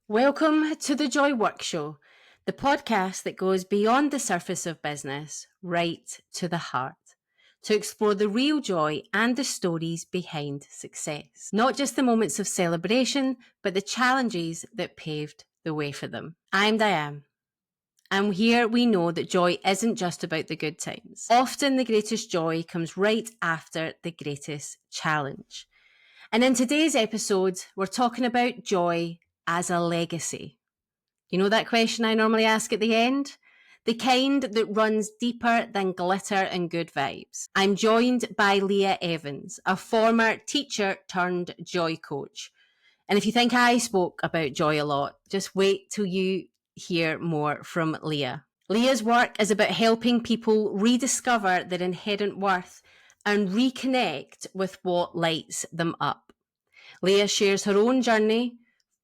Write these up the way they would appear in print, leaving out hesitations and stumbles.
Welcome to the Joy Work Show, the podcast that goes beyond the surface of business, right to the heart, to explore the real joy and the stories behind success. Not just the moments of celebration, but the challenges that paved the way for them. I'm Diane. And here we know that joy isn't just about the good times. Often the greatest joy comes right after the greatest challenge. And in today's episode, we're talking about joy as a legacy. You know that question I normally ask at the end? The kind that runs deeper than glitter and good vibes. I'm joined by Leah Evans, a former teacher turned joy coach. And if you think I spoke about joy a lot, just wait till you hear more from Leah. Leah's work is about helping people rediscover their inherent worth and reconnect with what lights them up. Leah shares her own journey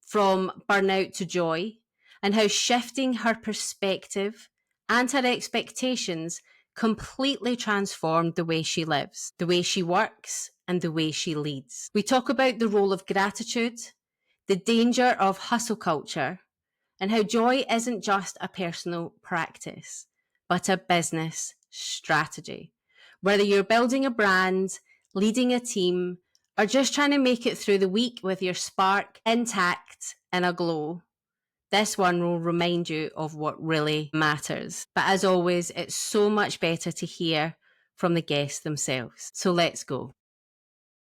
from burnout to joy and how shifting her perspective and her expectations completely transformed the way she lives, the way she works, and the way she leads. We talk about the role of gratitude, the danger of hustle culture, and how joy isn't just a personal practice, but a business strategy. Whether you're building a brand, leading a team, or just trying to make it through the week with your spark intact and aglow, this one will remind you of what really matters. But as always, it's so much better to hear from the guests themselves. So let's go.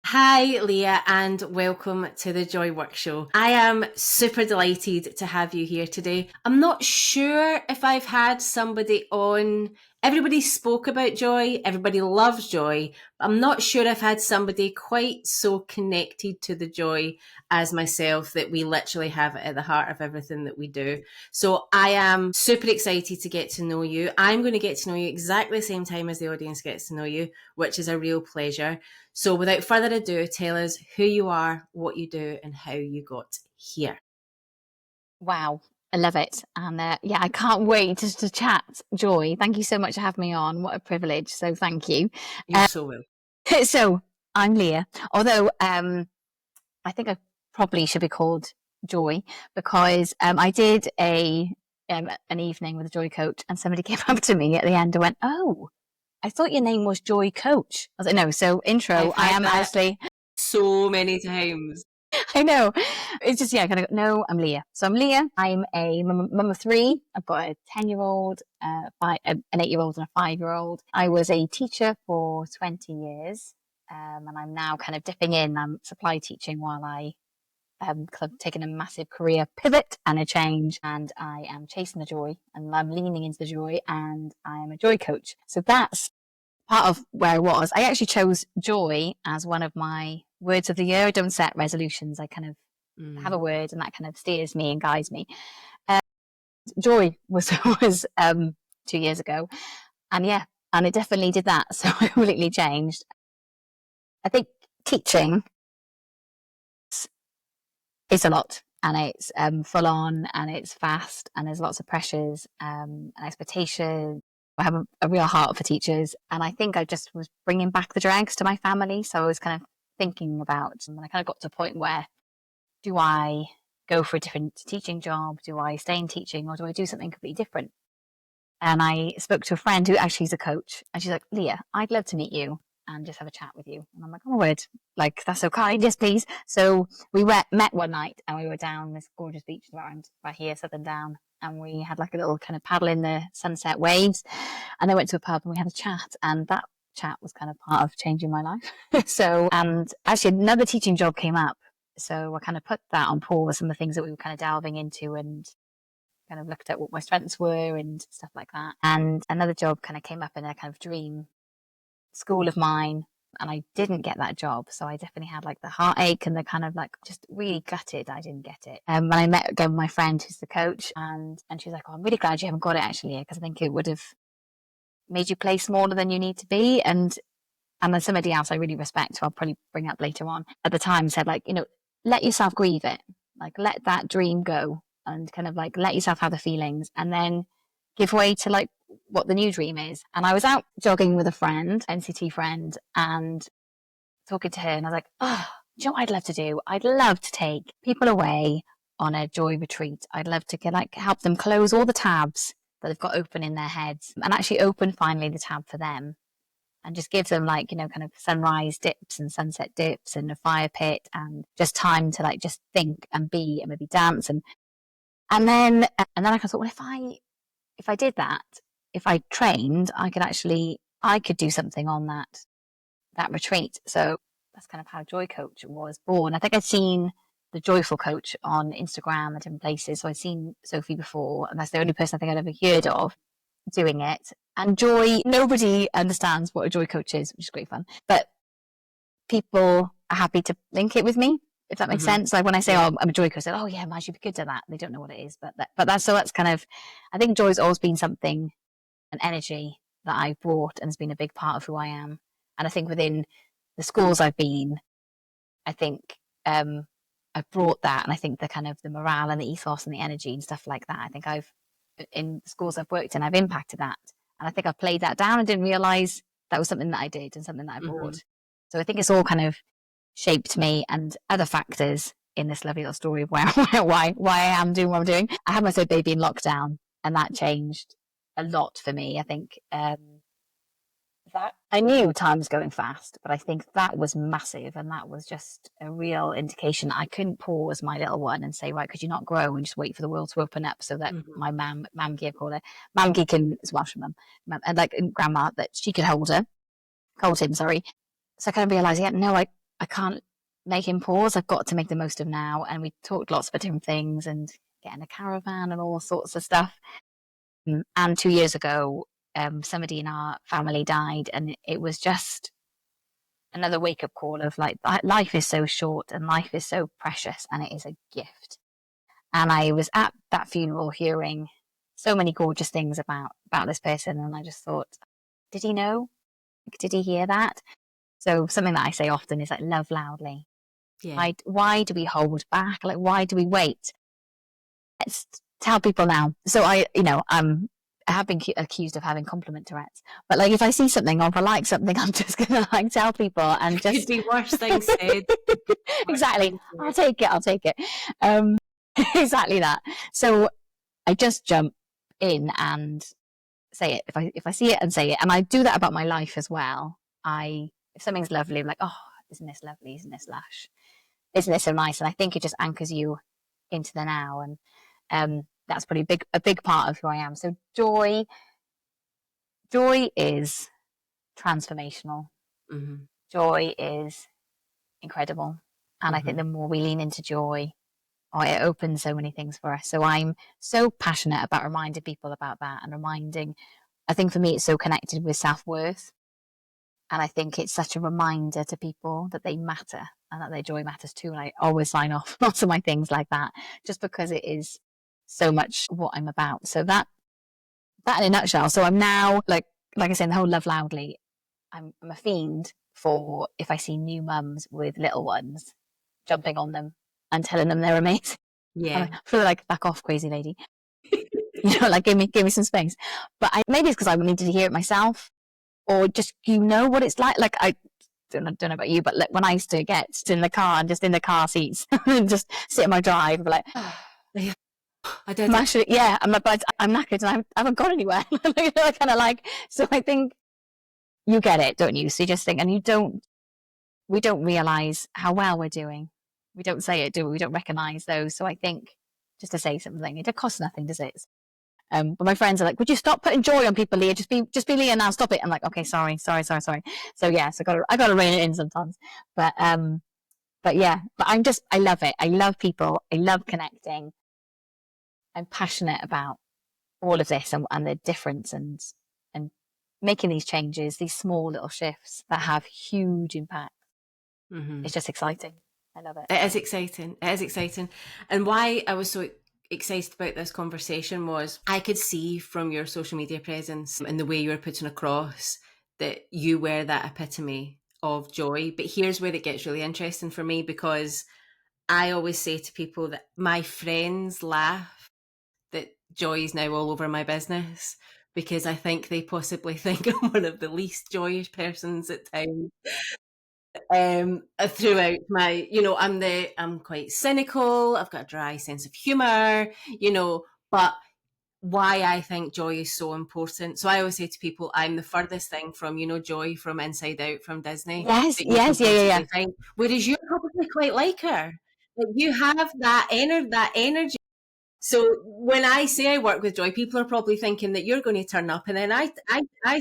Hi, Leah, and welcome to the Joy Work Show. I am super delighted to have you here today. I'm not sure if I've had somebody on. Everybody spoke about joy, everybody loves joy, but I'm not sure I've had somebody quite so connected to the joy as myself, that we literally have it at the heart of everything that we do. So I am super excited to get to know you. I'm going to get to know you exactly the same time as the audience gets to know you, which is a real pleasure. So without further ado, tell us who you are, what you do, and how you got here. Wow, I love it. And I can't wait just to chat. Joy, thank you so much for having me on. What a privilege. So thank you. You're so well. So I'm Leah, although I think I probably should be called Joy, because I did an evening with a joy coach, and somebody came up to me at the end and went, "Oh, I thought your name was Joy Coach." I was like, "No." So intro, I am actually so many times. I know. It's just, no, I'm Leah. So I'm Leah. I'm a mum of three. I've got a 10-year-old, an 8-year-old and a 5-year-old. I was a teacher for 20 years. And I'm now kind of dipping in. I'm supply teaching while I kind of taken a massive career pivot and a change. And I am chasing the joy, and I'm leaning into the joy, and I am a joy coach. So that's part of where I was. I actually chose joy as one of my words of the year. I don't set resolutions. I kind of have a word, and that kind of steers me and guides me. Joy was 2 years ago, and it definitely did that. So I completely changed. I think teaching is a lot, and it's full on, and it's fast, and there's lots of pressures and expectations. I have a real heart for teachers, and I think I just was bringing back the dregs to my family. So I was kind of thinking about, and I kind of got to a point where, do I go for a different teaching job? Do I stay in teaching, or do I do something completely different? And I spoke to a friend who actually is a coach, and she's like, "Leah, I'd love to meet you and just have a chat with you." And I'm like, "Oh my word, like, that's so kind. Yes, please." So we met one night, and we were down this gorgeous beach around right here, Southern Down. And we had like a little kind of paddle in the sunset waves. And I went to a pub and we had a chat. And that chat was kind of part of changing my life. So, and actually another teaching job came up. So I kind of put that on pause, some of the things that we were kind of delving into, and kind of looked at what my strengths were and stuff like that. And another job kind of came up in a kind of dream school of mine. And I didn't get that job. So I definitely had like the heartache and the kind of like just really gutted I didn't get it. And I met again my friend who's the coach, and she's like, "Oh, I'm really glad you haven't got it actually, because I think it would have made you play smaller than you need to be." And then somebody else I really respect, who I'll probably bring up later on, at the time said, like, let yourself grieve it. Like, let that dream go, and kind of like let yourself have the feelings, and then give way to like what the new dream is. And I was out jogging with a friend, NCT friend, and talking to her, and I was like, "Oh, do you know what I'd love to do? I'd love to take people away on a joy retreat, I'd love to help them close all the tabs that they've got open in their heads and actually open finally the tab for them and just give them kind of sunrise dips and sunset dips and a fire pit and just time to just think and be and maybe dance and then I thought, well, if I did that, if I trained, I could do something on that retreat. So that's kind of how Joy Coach was born. I think I'd seen the Joyful Coach on Instagram and different places. So I'd seen Sophie before, and that's the only person I think I'd ever heard of doing it. And Joy, nobody understands what a Joy Coach is, which is great fun. But people are happy to link it with me, if that makes sense. Like when I say, oh, I'm a Joy Coach, they're, oh yeah, Maj, you'd be good at that. They don't know what it is, but that's kind of, I think Joy's always been something, an energy that I've brought and has been a big part of who I am. And I think within the schools I've been, I think I've brought that, and I think the kind of the morale and the ethos and the energy and stuff like that. I think in schools I've worked in, I've impacted that, and I think I've played that down and didn't realize that was something that I did and something that I brought. So I think it's all kind of shaped me and other factors in this lovely little story of why I am doing what I'm doing. I had my third baby in lockdown, and that changed a lot for me. I think that I knew time was going fast, but I think that was massive, and that was just a real indication that I couldn't pause my little one and say, right, could you not grow and just wait for the world to open up so that my mamgi, I call her mamgi, is Welsh mum, and grandma, that she could hold him, sorry. So I kind of realized, no, I can't make him pause. I've got to make the most of now. And we talked lots of different things and getting a caravan and all sorts of stuff. And 2 years ago, somebody in our family died, and it was just another wake-up call of life is so short and life is so precious, and it is a gift. And I was at that funeral hearing so many gorgeous things about this person, and I just thought, did he know? Did he hear that? So something that I say often is love loudly. Yeah. Why do we hold back? Why do we wait? Let's tell people now. So I have been accused of having compliment Tourette's, but if I see something or if I like something, I'm just gonna tell people and just. Could be worse things said. Exactly. I'll take it. Exactly that. So I just jump in and say it. If I see it and say it, and I do that about my life as well. If something's lovely, I'm like, oh, isn't this lovely? Isn't this lush? Isn't this so nice? And I think it just anchors you into the now, and that's probably a big part of who I am. So joy is transformational. Joy is incredible, and I think the more we lean into joy, it opens so many things for us. So I'm so passionate about reminding people about that, and I think for me it's so connected with self-worth. And I think it's such a reminder to people that they matter and that their joy matters too. And I always sign off lots of my things like that, just because it is so much what I'm about. So that in a nutshell. So I'm now, like I said, the whole love loudly, I'm a fiend for if I see new mums with little ones, jumping on them and telling them they're amazing. Yeah. I feel back off, crazy lady. Give me some space. But maybe it's because I needed to hear it myself. Or just what it's like. I don't know about you, but when I used to get in the car and just in the car seats and just sit in my drive and be like, I don't. I'm knackered and I haven't gone anywhere. So I think you get it, don't you? So you just think, and we don't realize how well we're doing. We don't say it, do we? We don't recognize those. So I think just to say something, it costs nothing, does it? But my friends are like, would you stop putting joy on people, Leah? Just be Leah now, stop it. I'm like, okay, sorry. So yeah, so I gotta rein it in sometimes. But yeah, but I love it. I love people. I love connecting. I'm passionate about all of this and the difference and making these changes, these small little shifts that have huge impact. It's just exciting. I love it. It is exciting. And why I was so excited about this conversation was I could see from your social media presence and the way you were putting across that you were that epitome of joy. But here's where it gets really interesting for me, because I always say to people that my friends laugh that joy is now all over my business, because I think they possibly think I'm one of the least joyous persons at times. throughout my, I'm quite cynical. I've got a dry sense of humor, but why I think joy is so important. So I always say to people, I'm the furthest thing from, Joy from Inside Out from Disney Yes, that you can yes, yeah. possibly find. Whereas you're probably quite like her. Like you have that energy. So when I say I work with Joy, people are probably thinking that you're going to turn up, and then I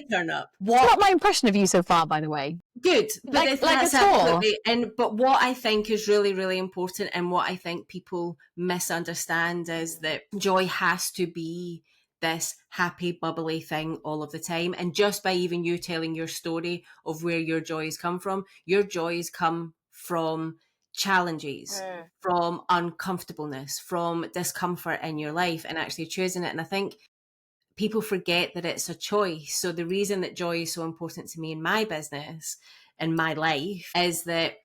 turn up. It's not my impression of you so far, by the way. Good, but Like that's at all. absolutely. But what I think is really, really important, and what I think people misunderstand, is that joy has to be this happy, bubbly thing all of the time. And just by even you telling your story of where your joys come from, your joys come from challenges, from uncomfortableness, from discomfort in your life, and actually choosing it. And I think people forget that it's a choice. So the reason that joy is so important to me in my business and my life is that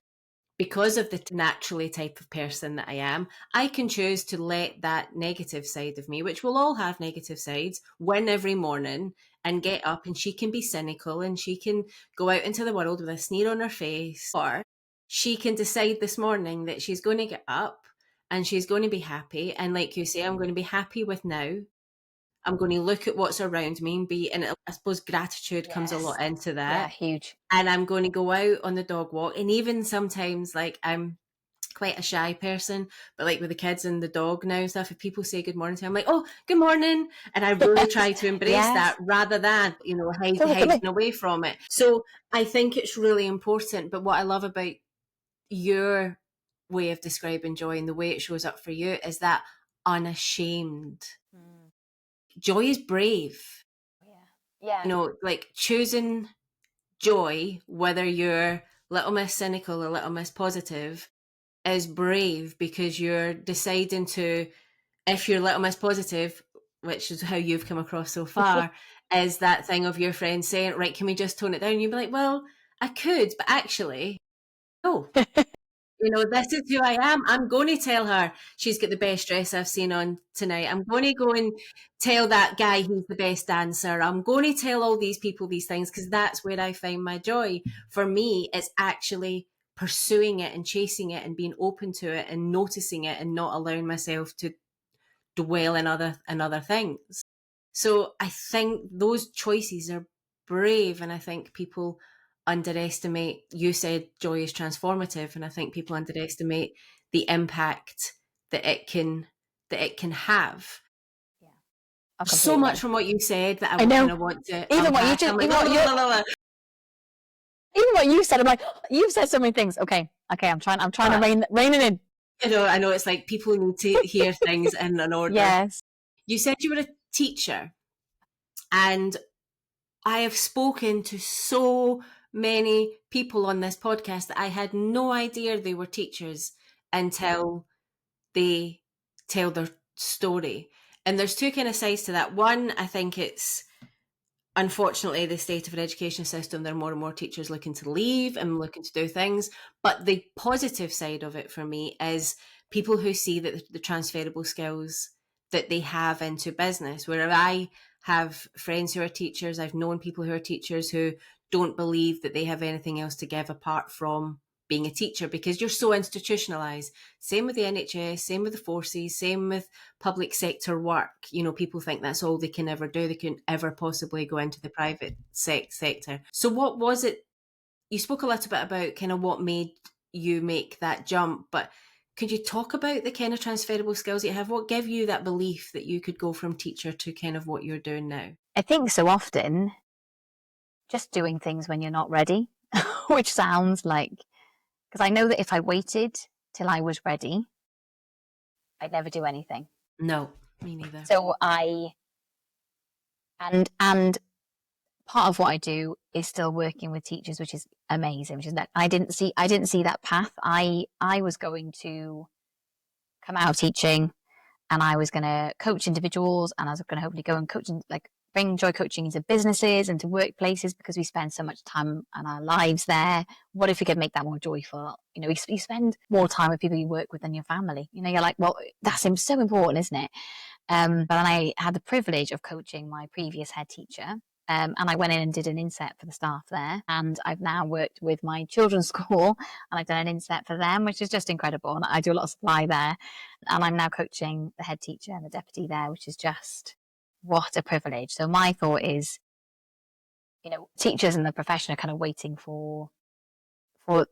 because of the naturally type of person that I am, I can choose to let that negative side of me, which we'll all have negative sides, win every morning and get up, and she can be cynical and she can go out into the world with a sneer on her face, or she can decide this morning that she's going to get up and she's going to be happy. And like you say, I'm going to be happy with now. I'm going to look at what's around me and I suppose gratitude comes a lot into that. Yeah, huge. And I'm going to go out on the dog walk. And even sometimes, like, I'm quite a shy person, but like with the kids and the dog now and stuff, if people say good morning to me, I'm like, oh, good morning. And I really try to embrace that rather than, hiding away from it. So I think it's really important. But what I love about your way of describing joy and the way it shows up for you is that unashamed. Joy is brave. Yeah. Like choosing joy, whether you're little miss cynical or little miss positive, is brave, because you're deciding to, if you're little miss positive, which is how you've come across so far, is that thing of your friend saying, right, can we just tone it down? And you'd be like, well, I could, but actually, no. This is who I am. I'm going to tell her she's got the best dress I've seen on tonight. I'm going to go and tell that guy he's the best dancer. I'm going to tell all these people these things, because that's where I find my joy. For me, it's actually pursuing it and chasing it and being open to it and noticing it and not allowing myself to dwell in other things. So I think those choices are brave, and I think people underestimate. You said joy is transformative, and I think people underestimate the impact that it can have. Oh, So much from what you said that I know. kind of want to Even unpack. what you just, I'm like, even what you said, I'm like, you've said so many things. Okay, I'm trying to rein it in. I know it's like people need to hear things in an order. Yes. You said you were a teacher, and I have spoken to so many people on this podcast that I had no idea they were teachers until they tell their story. And there's two kind of sides to that. One, I think it's, unfortunately, the state of our education system, there are more and more teachers looking to leave and looking to do things. But the positive side of it for me is people who see that the transferable skills that they have into business, where I have friends who are teachers, I've known people who are teachers who don't believe that they have anything else to give apart from being a teacher, because you're so institutionalized. Same with the NHS, same with the forces, same with public sector work. People think that's all they can ever do. They can ever possibly go into the private sector. So what was it? You spoke a little bit about kind of what made you make that jump, but could you talk about the kind of transferable skills you have? What gave you that belief that you could go from teacher to kind of what you're doing now? I think so often just doing things when you're not ready, which sounds like, because I know that if I waited till I was ready, I'd never do anything. No, me neither. So and part of what I do is still working with teachers, which is amazing. Which is that I didn't see that path. I was going to come out of teaching, and I was going to coach individuals, and I was going to hopefully go and coach, bring joy coaching into businesses and to workplaces, because we spend so much time in our lives there. What if we could make that more joyful? You spend more time with people you work with than your family. You're like, well, that's so important, isn't it? But I had the privilege of coaching my previous head teacher, And I went in and did an inset for the staff there. And I've now worked with my children's school and I've done an inset for them, which is just incredible. And I do a lot of supply there. And I'm now coaching the head teacher and the deputy there, which is just what a privilege. So my thought is, teachers in the profession are kind of waiting for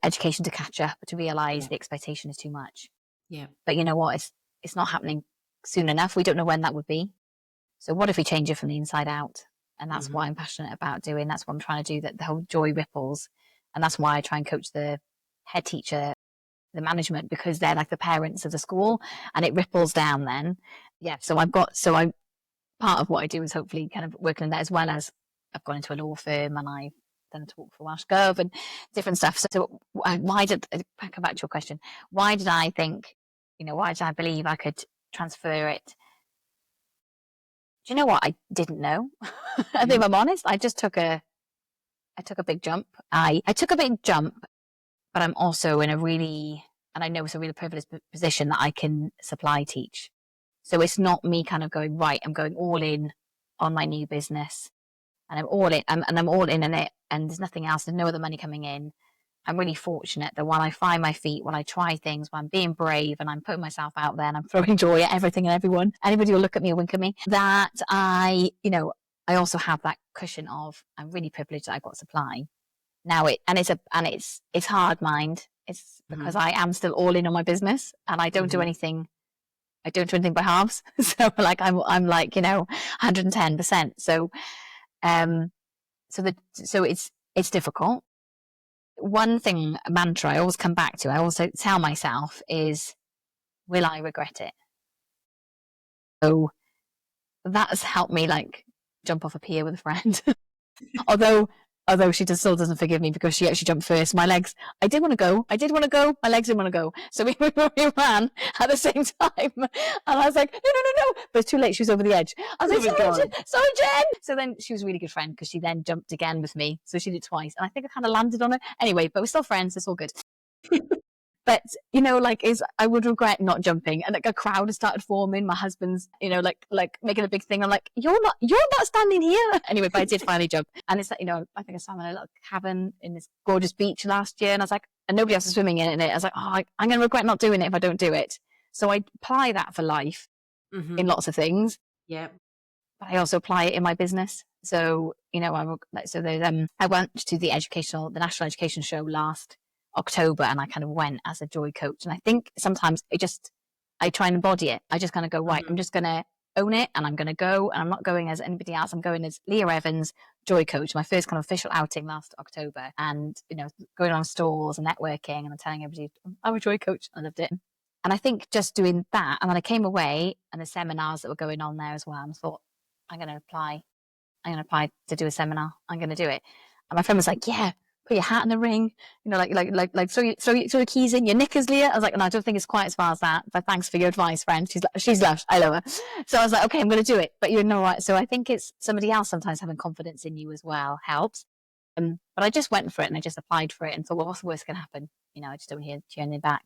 education to catch up, to realize the expectation is too much. Yeah. But you know what? It's not happening soon enough. We don't know when that would be. So what if we change it from the inside out? And that's what I'm passionate about doing. That's what I'm trying to do, that the whole joy ripples. And that's why I try and coach the head teacher, the management, because they're like the parents of the school and it ripples down then. Yeah. So part of what I do is hopefully kind of working on that, as well as I've gone into a law firm and I've done a talk for Welsh Gov and different stuff. So why did I come back to your question? Why did I think, why did I believe I could transfer it? Do you know what? I didn't know. I think, if I'm honest, I took a big jump. I took a big jump, but I'm also in and I know it's a really privileged position that I can supply teach. So it's not me kind of going, right, I'm going all in on my new business and I'm all in and I'm all in it and there's nothing else. There's no other money coming in. I'm really fortunate that when I find my feet, when I try things, when I'm being brave and I'm putting myself out there and I'm throwing joy at everything and everyone, anybody will look at me or wink at me, that I also have that cushion of, I'm really privileged that I've got supply. Now it's hard, mind. It's because I am still all in on my business and I don't do anything. I don't do anything by halves. So like I'm like, 110%. So it's difficult. One thing, a mantra I always come back to, I also tell myself is, will I regret it? So that's helped me like jump off a pier with a friend. although she still doesn't forgive me because she actually jumped first. My legs, I did want to go. My legs didn't want to go. So we ran at the same time. And I was like, no. But it's too late. She was over the edge. I was like, sorry, Jen. So then she was a really good friend because she then jumped again with me. So she did twice. And I think I kind of landed on it. Anyway, but we're still friends. It's all good. But, I would regret not jumping. And like a crowd has started forming. My husband's, like making a big thing. I'm like, you're not standing here. Anyway, but I did finally jump. And it's like, I think I swam in a little cabin in this gorgeous beach last year. And I was like, and nobody else was swimming in it. I was like, I'm going to regret not doing it if I don't do it. So I apply that for life in lots of things. Yeah. But I also apply it in my business. So, I went to the national education show last October and I kind of went as a joy coach. And I think sometimes I try and embody it. I just kind of go, right, I'm just going to own it and I'm going to go and I'm not going as anybody else. I'm going as Leah Evans, joy coach, my first kind of official outing last October. And, going on stalls and networking and I'm telling everybody I'm a joy coach. I loved it. And I think just doing that. And then I came away and the seminars that were going on there as well. And I thought, I'm going to apply to do a seminar. I'm going to do it. And my friend was like, yeah, put your hat in the ring, like throw your keys in, your knickers, Leah. I was like, no, I don't think it's quite as far as that, but thanks for your advice, friend. She's lush. I love her. So I was like, okay, I'm going to do it. But right. So I think it's somebody else sometimes having confidence in you as well helps. But I just went for it and I just applied for it and thought, well, what's the worst going to happen? I just don't hear anything back.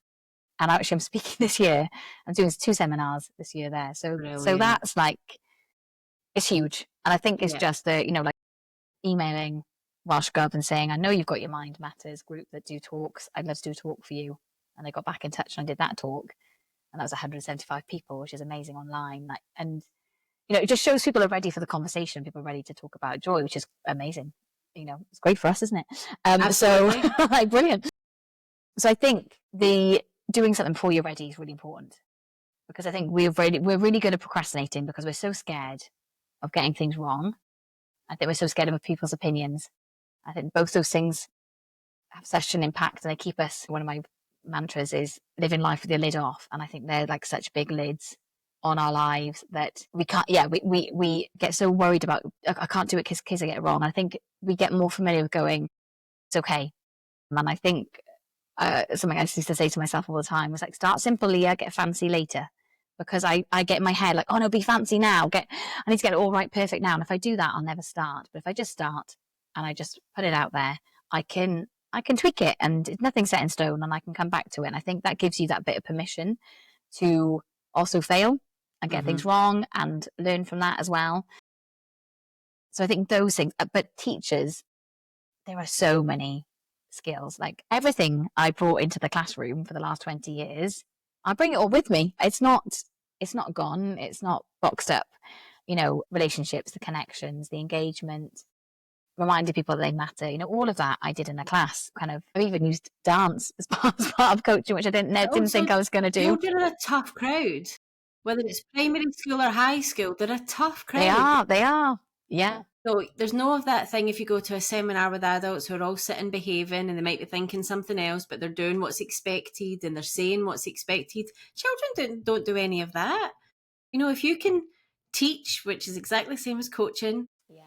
And actually, I'm speaking this year. I'm doing 2 seminars this year there. So that's like, it's huge. And I think it's just the, like emailing Welsh Gov and saying, I know you've got your Mind Matters group that do talks. I'd love to do a talk for you. And they got back in touch and I did that talk. And that was 175 people, which is amazing online. And it just shows people are ready for the conversation. People are ready to talk about joy, which is amazing. It's great for us, isn't it? So brilliant. So I think the doing something before you're ready is really important because I think we're really good at procrastinating because we're so scared of getting things wrong. I think we're so scared of people's opinions. I think both those things have such an impact and they keep us. One of my mantras is living life with your lid off. And I think they're like such big lids on our lives that we can't, we get so worried about, I can't do it because I get it wrong. I think we get more familiar with going, it's okay. And I think something I used to say to myself all the time was like, start simple, Leah, get fancy later. Because I get in my head like, oh no, be fancy now. I need to get it all right, perfect now. And if I do that, I'll never start. But if I just start and I just put it out there, I can tweak it and it's nothing set in stone and I can come back to it. And I think that gives you that bit of permission to also fail and get things wrong and learn from that as well. So I think those things, but teachers, there are so many skills. Like everything I brought into the classroom for the last 20 years, I bring it all with me. It's not gone. It's not boxed up. Relationships, the connections, the engagement, reminding people that they matter. All of that I did in a class. I've even used dance as part of coaching, which I didn't Also, think I was going to do. children are a tough crowd. Whether it's primary school or high school, they're a tough They crowd. are. They are. Yeah. So there's no of that thing if you go to a seminar with adults who are all sitting behaving and they might be thinking something else, but they're doing what's expected and they're saying what's expected. Children don't do any of that. If you can teach, which is exactly the same as coaching, Yeah.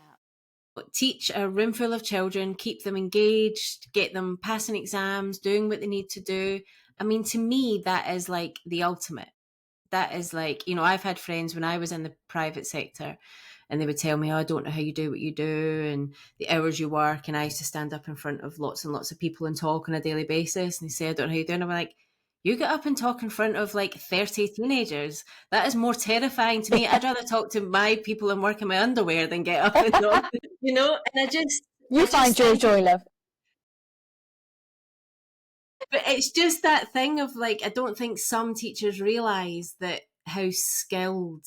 teach a room full of children, keep them engaged, get them passing exams, doing what they need to do. I mean, to me, that is like the ultimate. That is like, I've had friends when I was in the private sector and they would tell me, oh, I don't know how you do what you do and the hours you work. And I used to stand up in front of lots and lots of people and talk on a daily basis. And they say, I don't know how you do. And I'm like, you get up and talk in front of like 30 teenagers. That is more terrifying to me. I'd rather talk to my people and work in my underwear than get up and talk, And You find your joy, love. But it's just that thing of like, I don't think some teachers realise that how skilled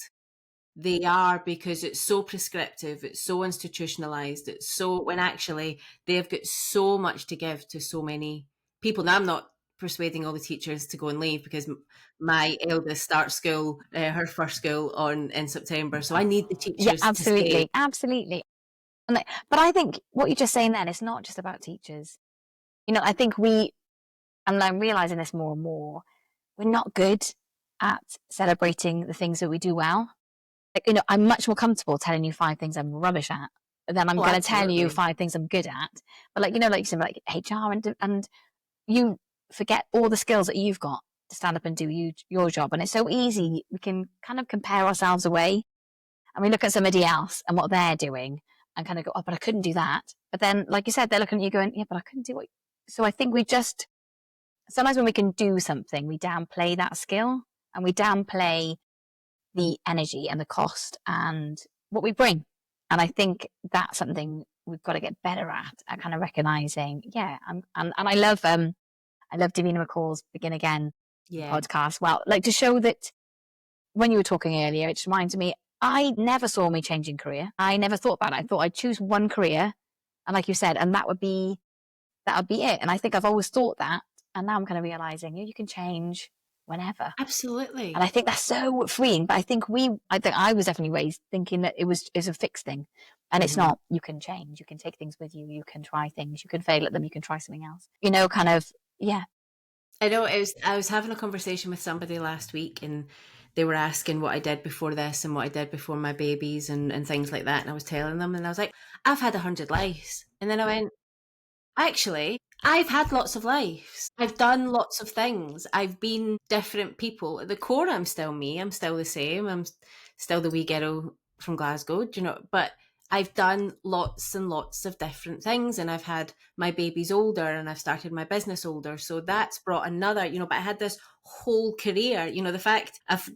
they are because it's so prescriptive, it's so institutionalized, it's so when actually they've got so much to give to so many people. Now, I'm not persuading all the teachers to go and leave because my eldest starts school, her first school in September. So I need the Yeah, teachers to stay. absolutely. But I think what you're just saying then, it's not just about teachers. I think and I'm realizing this more and more, we're not good at celebrating the things that we do well. Like, I'm much more comfortable telling you 5 things I'm rubbish at than I'm going to tell you 5 things I'm good at. But like you said, like HR and you forget all the skills that you've got to stand up and do your job. And it's so easy. We can kind of compare ourselves away and we look at somebody else and what they're doing and kind of go, oh, but I couldn't do that. But then, like you said, they're looking at you going, yeah, but I couldn't do what. So I think sometimes when we can do something, we downplay that skill and we downplay the energy and the cost and what we bring. And I think that's something we've got to get better at kind of recognizing. Yeah. And I love Davina McCall's Begin Again podcast. Well, like to show that when you were talking earlier, it just reminded me, I never saw me changing career. I never thought about it. I thought I'd choose one career. And like you said, and that would be it. And I think I've always thought that. And now I'm kind of realizing you can change whenever. Absolutely. And I think that's so freeing. But I think I was definitely raised thinking that it's a fixed thing. And it's not. You can change. You can take things with you. You can try things. You can fail at them. You can try something else. Kind of, yeah. I know I was having a conversation with somebody last week and they were asking what I did before this and what I did before my babies and things like that. And I was telling them and I was like, I've had 100 lives. And then I went, actually, I've had lots of lives. I've done lots of things. I've been different people. At the core, I'm still me. I'm still the same. I'm still the wee girl from Glasgow, but I've done lots and lots of different things and I've had my babies older and I've started my business older. So that's brought another, but I had this whole career, the fact I've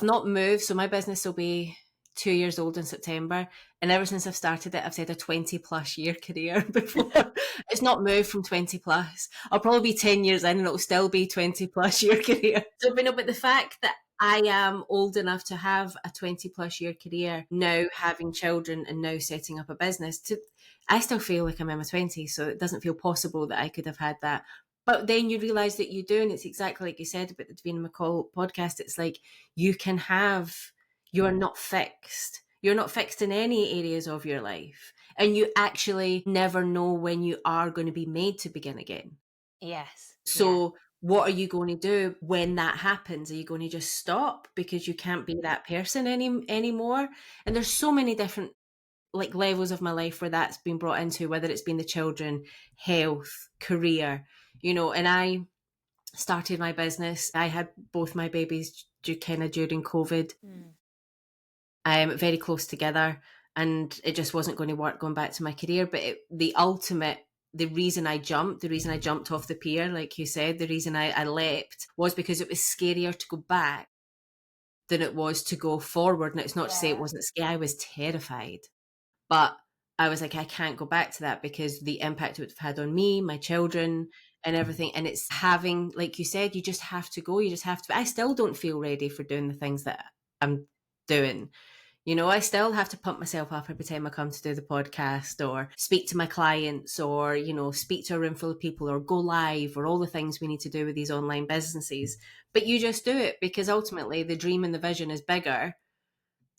not moved. So my business will be 2 years old in September. And ever since I've started it, I've said a 20 plus year career before. It's not moved from 20 plus. I'll probably be 10 years in and it'll still be 20 plus year career. So, but the fact that I am old enough to have a 20 plus year career, now having children and now setting up a business, I still feel like I'm in my 20s. So it doesn't feel possible that I could have had that. But then you realise that you do. And it's exactly like you said about the Davina McCall podcast. It's like you're not fixed. You're not fixed in any areas of your life. And you actually never know when you are going to be made to begin again. Yes. So what are you going to do when that happens? Are you going to just stop because you can't be that person anymore? And there's so many different like levels of my life where that's been brought into, whether it's been the children, health, career, and I started my business. I had both my babies kind of during COVID. Very close together and it just wasn't going to work going back to my career. But the reason I jumped off the pier, like you said, the reason I leapt was because it was scarier to go back than it was to go forward. And it's not to say it wasn't scary. I was terrified. But I was like, I can't go back to that because the impact it would have had on me, my children, and everything. And it's having, like you said, you just have to go. You just have to. I still don't feel ready for doing the things that I'm doing. I still have to pump myself up every time I come to do the podcast or speak to my clients or, speak to a room full of people or go live or all the things we need to do with these online businesses. But you just do it because ultimately the dream and the vision is bigger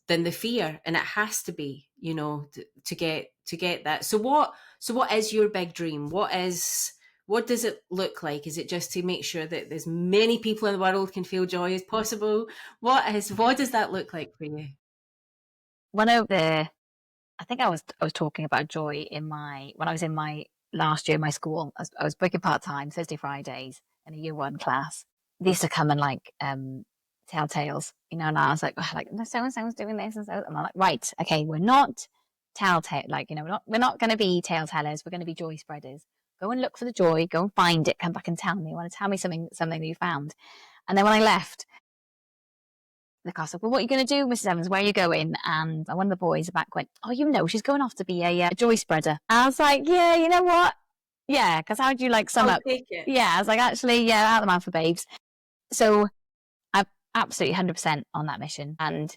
than the fear, and it has to be, to get that. So what is your big dream? What does it look like? Is it just to make sure that as many people in the world can feel joy as possible? What does that look like for you? One of the, I think I was talking about joy when I was in my last year in my school. I was working part-time Thursday, Fridays in a year one class. They used to come and tell tales, and I was like, no, so and so's doing this, and so, and I'm like, right, okay, we're not telltale, we're not going to be tale tellers. We're going to be joy spreaders. Go and look for the joy. Go and find it. Come back and tell me. You want to tell me something that you found? And then when I left, the class said, well, what are you going to do, Mrs. Evans? Where are you going? And one of the boys back went, oh, she's going off to be a joy spreader. I was like, yeah, you know what? Yeah, because how do you sum I'll up? take it. Yeah, I was like, actually, yeah, out of the mouth for babes. So I'm absolutely 100% on that mission. And do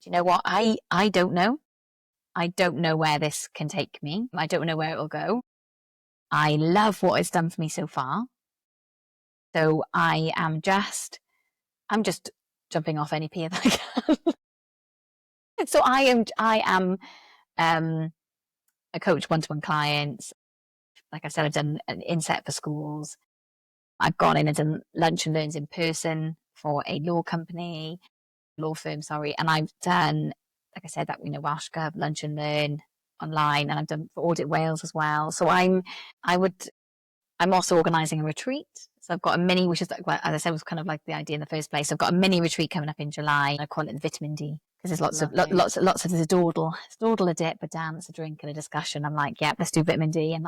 you know what? I don't know. I don't know where this can take me. I don't know where it will go. I love what it's done for me so far. So I'm just jumping off any pier that I can. So I am a coach one-to-one clients. Like I said, I've done an inset for schools. I've gone in and done lunch and learns in person for a law firm, sorry. And I've done, like I said, that, Welsh Gov, lunch and learn online, and I've done for Audit Wales as well. So I'm also organising a retreat. So I've got a mini, which is, as I said, was kind of like the idea in the first place. I've got a mini retreat coming up in July. I call it the vitamin D because there's lots of there's a dawdle, a dip, a dance, a drink, and a discussion. I'm like, yeah, let's do vitamin D, and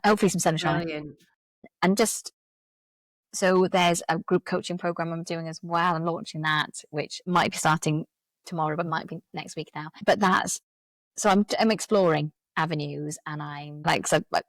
hopefully some sunshine. Brilliant. And just so there's a group coaching program I'm doing as well. I'm launching that, which might be starting tomorrow, but might be next week now. But so I'm exploring avenues, and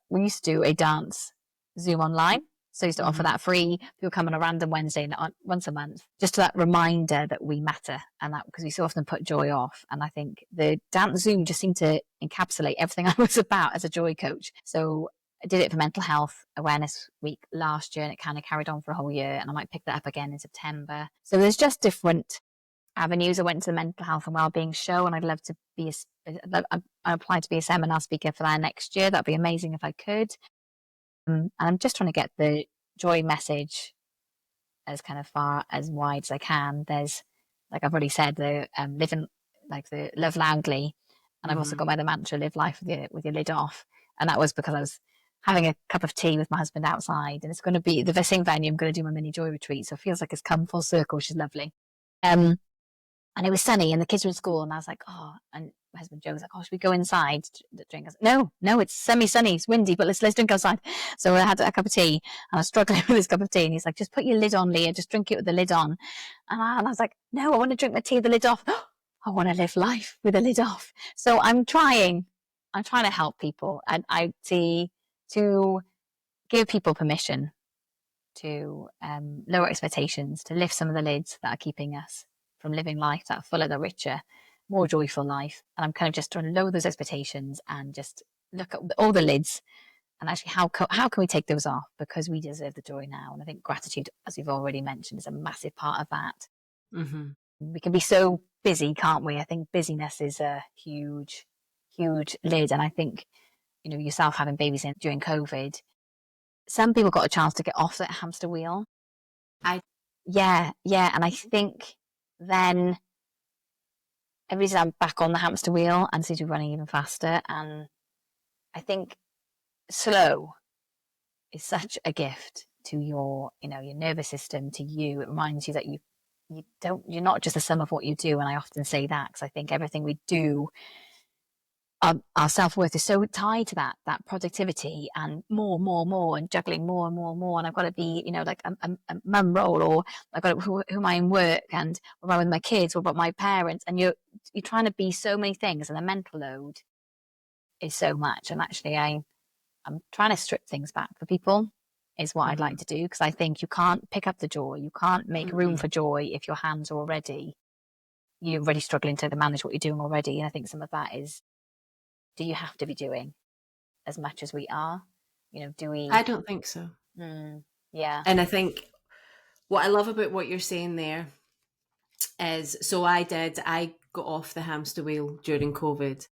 we used to do a dance Zoom online. So I used to offer that free. People come on a random Wednesday once a month, just that reminder that we matter, and that because we so often put joy off. And I think the dance Zoom just seemed to encapsulate everything I was about as a joy coach. So I did it for Mental Health Awareness Week last year, and it kind of carried on for a whole year. And I might pick that up again in September. So there's just different avenues. I went to the Mental Health and Wellbeing Show, and I'd love to be I applied to be a seminar speaker for that next year. That'd be amazing if I could. And I'm just trying to get the joy message as kind of far as wide as I can. There's, like I've already said, the living the love loudly, and I've also got my other mantra, live life with your lid off. And that was because I was having a cup of tea with my husband outside, and it's going to be the same venue I'm going to do my mini joy retreat. So it feels like it's come full circle, which is lovely. And it was sunny, and the kids were in school, and I was like, oh, and my husband Joe was like, oh, should we go inside to drink? I was like, no, it's semi-sunny, it's windy, but let's drink outside. So I had a cup of tea, and I was struggling with this cup of tea, and he's like, just put your lid on, Leah, just drink it with the lid on. And I was like, no, I want to drink my tea with the lid off. I want to live life with the lid off. So I'm trying to help people, and I see to give people permission to lower expectations, to lift some of the lids that are keeping us from living life that fuller, the richer, more joyful life. And I'm kind of just trying to lower those expectations and just look at all the lids and actually how can we take those off, because we deserve the joy now. And I think gratitude, as we've already mentioned, is a massive part of that. We can be so busy, can't we? I think busyness is a huge lid. And I think, yourself having babies during COVID, some people got a chance to get off that hamster wheel. Yeah. And I think then everybody's back on the hamster wheel and seems to be running even faster. And I think slow is such a gift to your nervous system, to you. It reminds you that you're not just a sum of what you do. And I often say that because I think everything we do, our self-worth is so tied to that productivity and more and juggling more and more. And I've got to be, like a mum role, or I've got to, who am I in work, and what am I with my kids, what about my parents? And you're you're trying to be so many things, and the mental load is so much. And actually, I'm trying to strip things back for people is what I'd like to do, because I think you can't pick up the joy, you can't make room for joy if your hands are already, you're already struggling to manage what you're doing already. And I think some of that is, do you have to be doing as much as we are? Do we? I don't think so. Yeah. And I think what I love about what you're saying there is, so I got off the hamster wheel during COVID.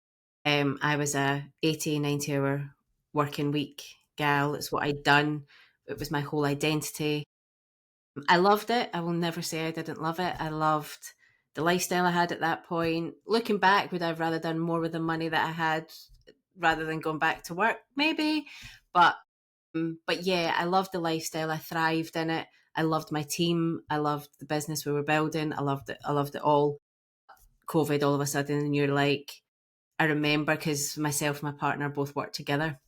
I was a 80, 90 hour working week gal. It's what I'd done. It was my whole identity. I loved it. I will never say I didn't love it. I loved the lifestyle I had at that point. Looking back, would I have rather done more with the money that I had rather than going back to work? Maybe. But yeah, I loved the lifestyle. I thrived in it. I loved my team. I loved the business we were building. I loved it. I loved it all. COVID all of a sudden, and you're like, I remember, because myself and my partner both worked together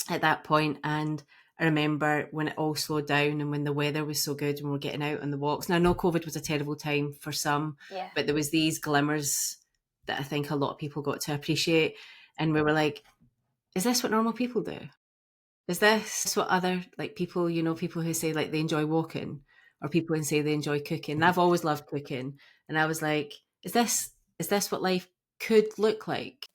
at that point, and I remember when it all slowed down and when the weather was so good and we were getting out on the walks. Now, I know COVID was a terrible time for some, but there was these glimmers that I think a lot of people got to appreciate, and we were like, is this what normal people do? Is this what other, like, people, people who say like they enjoy walking, or people who say they enjoy cooking? And I've always loved cooking, and I was like, is this what life could look like?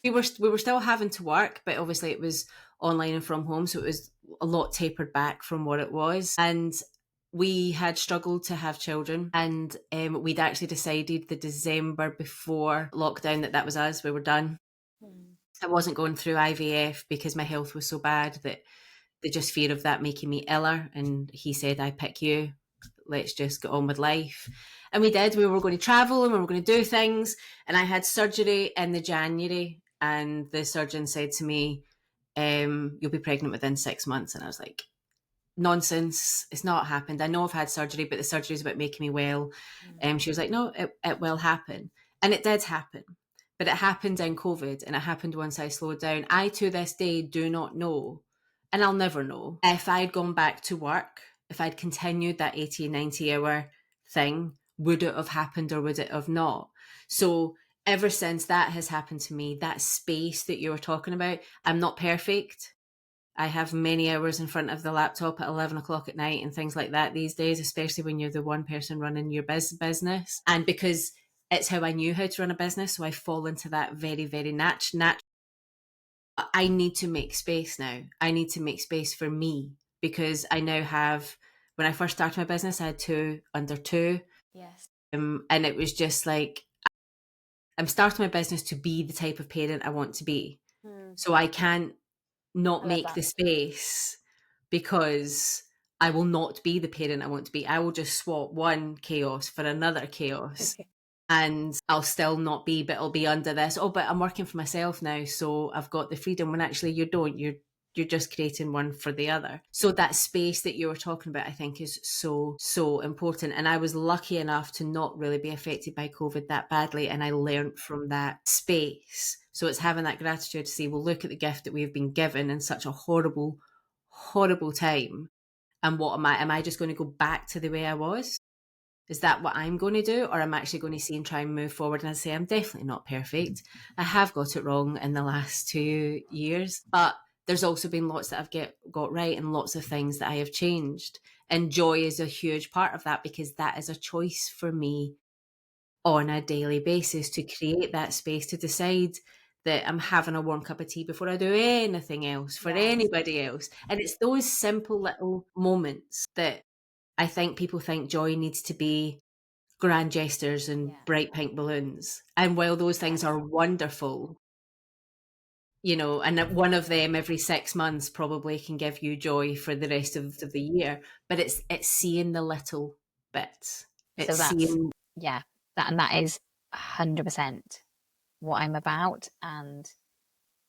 We were still having to work, but obviously it was online and from home, so it was a lot tapered back from what it was. And we had struggled to have children, and we'd actually decided the December before lockdown that was us. We were done. I wasn't going through IVF because my health was so bad that the just fear of that making me iller. And he said, I pick you. Let's just get on with life. And we did. We were going to travel and we were going to do things. And I had surgery in the January, and the surgeon said to me, you'll be pregnant within 6 months. And I was like, nonsense. It's not happened. I know I've had surgery, but the surgery is about making me well. She was like, no, it will happen. And it did happen. But it happened in COVID, and it happened once I slowed down. I, to this day, do not know, and I'll never know, if I'd gone back to work, if I'd continued that 80, 90 hour thing, would it have happened or would it have not? So ever since that has happened to me, that space that you were talking about, I'm not perfect. I have many hours in front of the laptop at 11 o'clock at night and things like that these days, especially when you're the one person running your business. And because it's how I knew how to run a business, so I fall into that very, very natural. I need to make space now. I need to make space for me, because I now have, when I first started my business, I had 2 under 2. And it was just like, I'm starting my business to be the type of parent I want to be. So I can't not make the space, because I will not be the parent I want to be. I will just swap one chaos for another chaos. And I'll still not be, but it'll be under this, oh, but I'm working for myself now, so I've got the freedom, when actually you don't. You're just creating one for the other. So that space that you were talking about, I think, is so, so important. And I was lucky enough to not really be affected by COVID that badly, and I learned from that space. So it's having that gratitude to say, well, look at the gift that we've been given in such a horrible, horrible time. And what am I just going to go back to the way I was? Is that what I'm going to do? Or I'm actually going to see and try and move forward? And I say, I'm definitely not perfect. I have got it wrong in the last 2 years, but there's also been lots that I've got right, and lots of things that I have changed. And joy is a huge part of that, because that is a choice for me on a daily basis, to create that space, to decide that I'm having a warm cup of tea before I do anything else for anybody else. And it's those simple little moments that I think people think joy needs to be grand gestures and bright pink balloons. And while those things are wonderful, and that one of them every 6 months probably can give you joy for the rest of the year, but it's seeing the little bits. It's So that's, seeing, that is 100% what I'm about, and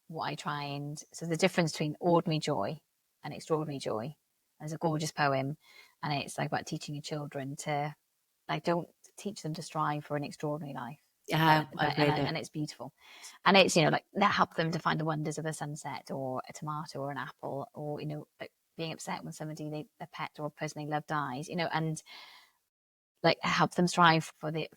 what I try and, so the difference between ordinary joy and extraordinary joy. There's a gorgeous poem, and it's like about teaching your children to, like, don't teach them to strive for an extraordinary life. I've read it. And it's beautiful. And it's, like, that help them to find the wonders of a sunset, or a tomato, or an apple, or, like being upset when somebody, their pet or a person they love dies, and like help them strive for the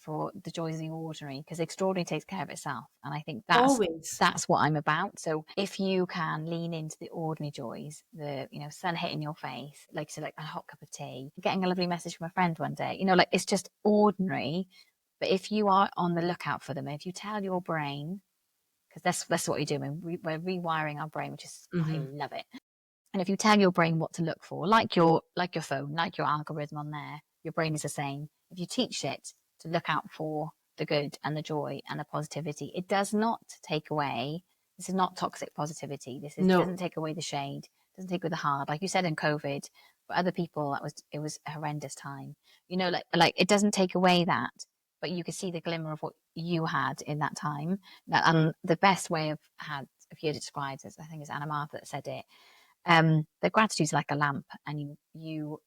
joys of the ordinary, because extraordinary takes care of itself. And I think Always. that's what I'm about. So if you can lean into the ordinary joys, the sun hitting your face, like you said, like a hot cup of tea, getting a lovely message from a friend one day, like it's just ordinary. But if you are on the lookout for them, if you tell your brain, because that's what you're doing, we're rewiring our brain, which is I love it. And if you tell your brain what to look for, like your phone, like your algorithm on there, your brain is the same. If you teach it to look out for the good and the joy and the positivity, it does not take away. This is not toxic positivity. Doesn't take away the shade, doesn't take away the hard. Like you said in COVID, for other people, it was a horrendous time. Like it doesn't take away that, but you could see the glimmer of what you had in that time. And the best way I've had of you described it, I think it's Anna Martha that said it. The gratitude is like a lamp, and you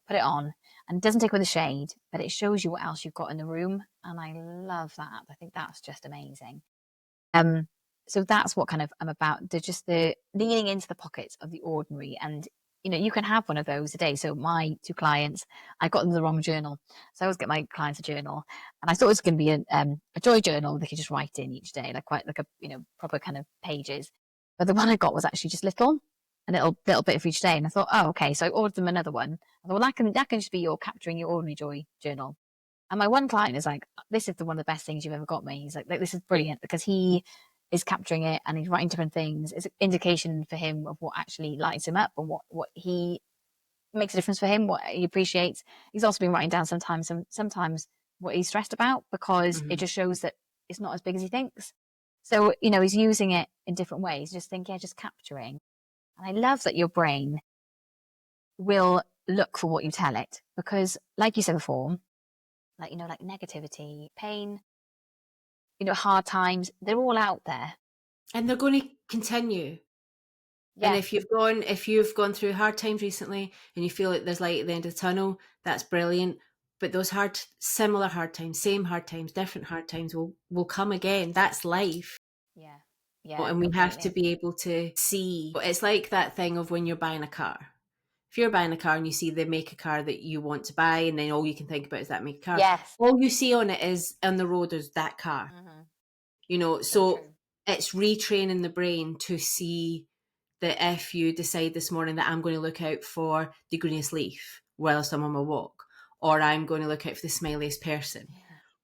put it on, and it doesn't take away the shade, but it shows you what else you've got in the room. And I love that. I think that's just amazing. So that's what kind of I'm about. The leaning into the pockets of the ordinary, and you can have one of those a day. So my 2 clients, I got them the wrong journal. So I always get my clients a journal, and I thought it was going to be a joy journal they could just write in each day, like quite like a proper kind of pages. But the one I got was actually just little, a little bit for each day. And I thought, oh, okay. So I ordered them another one. I thought, well, that can just be your capturing your ordinary joy journal. And my one client is like, this is one of the best things you've ever got me. He's like, this is brilliant, because he is capturing it and he's writing different things. It's an indication for him of what actually lights him up and what he makes a difference for him, what he appreciates. He's also been writing down sometimes what he's stressed about, because it just shows that it's not as big as he thinks. So, he's using it in different ways. Just capturing. And I love that your brain will look for what you tell it, because like you said before, like negativity, pain, hard times, they're all out there. And they're going to continue. Yeah. And if you've gone through hard times recently and you feel like there's light at the end of the tunnel, that's brilliant. But those similar hard times, same hard times, different hard times will come again. That's life. Yeah. Yeah. And we have to be able to see. It's like that thing of when you're buying a car. If you're buying a car and you see they make a car that you want to buy, and then all you can think about is that make a car. Yes. All you see on the road is that car. So it's retraining the brain to see that if you decide this morning that I'm going to look out for the greenest leaf whilst I'm on my walk, or I'm going to look out for the smiliest person,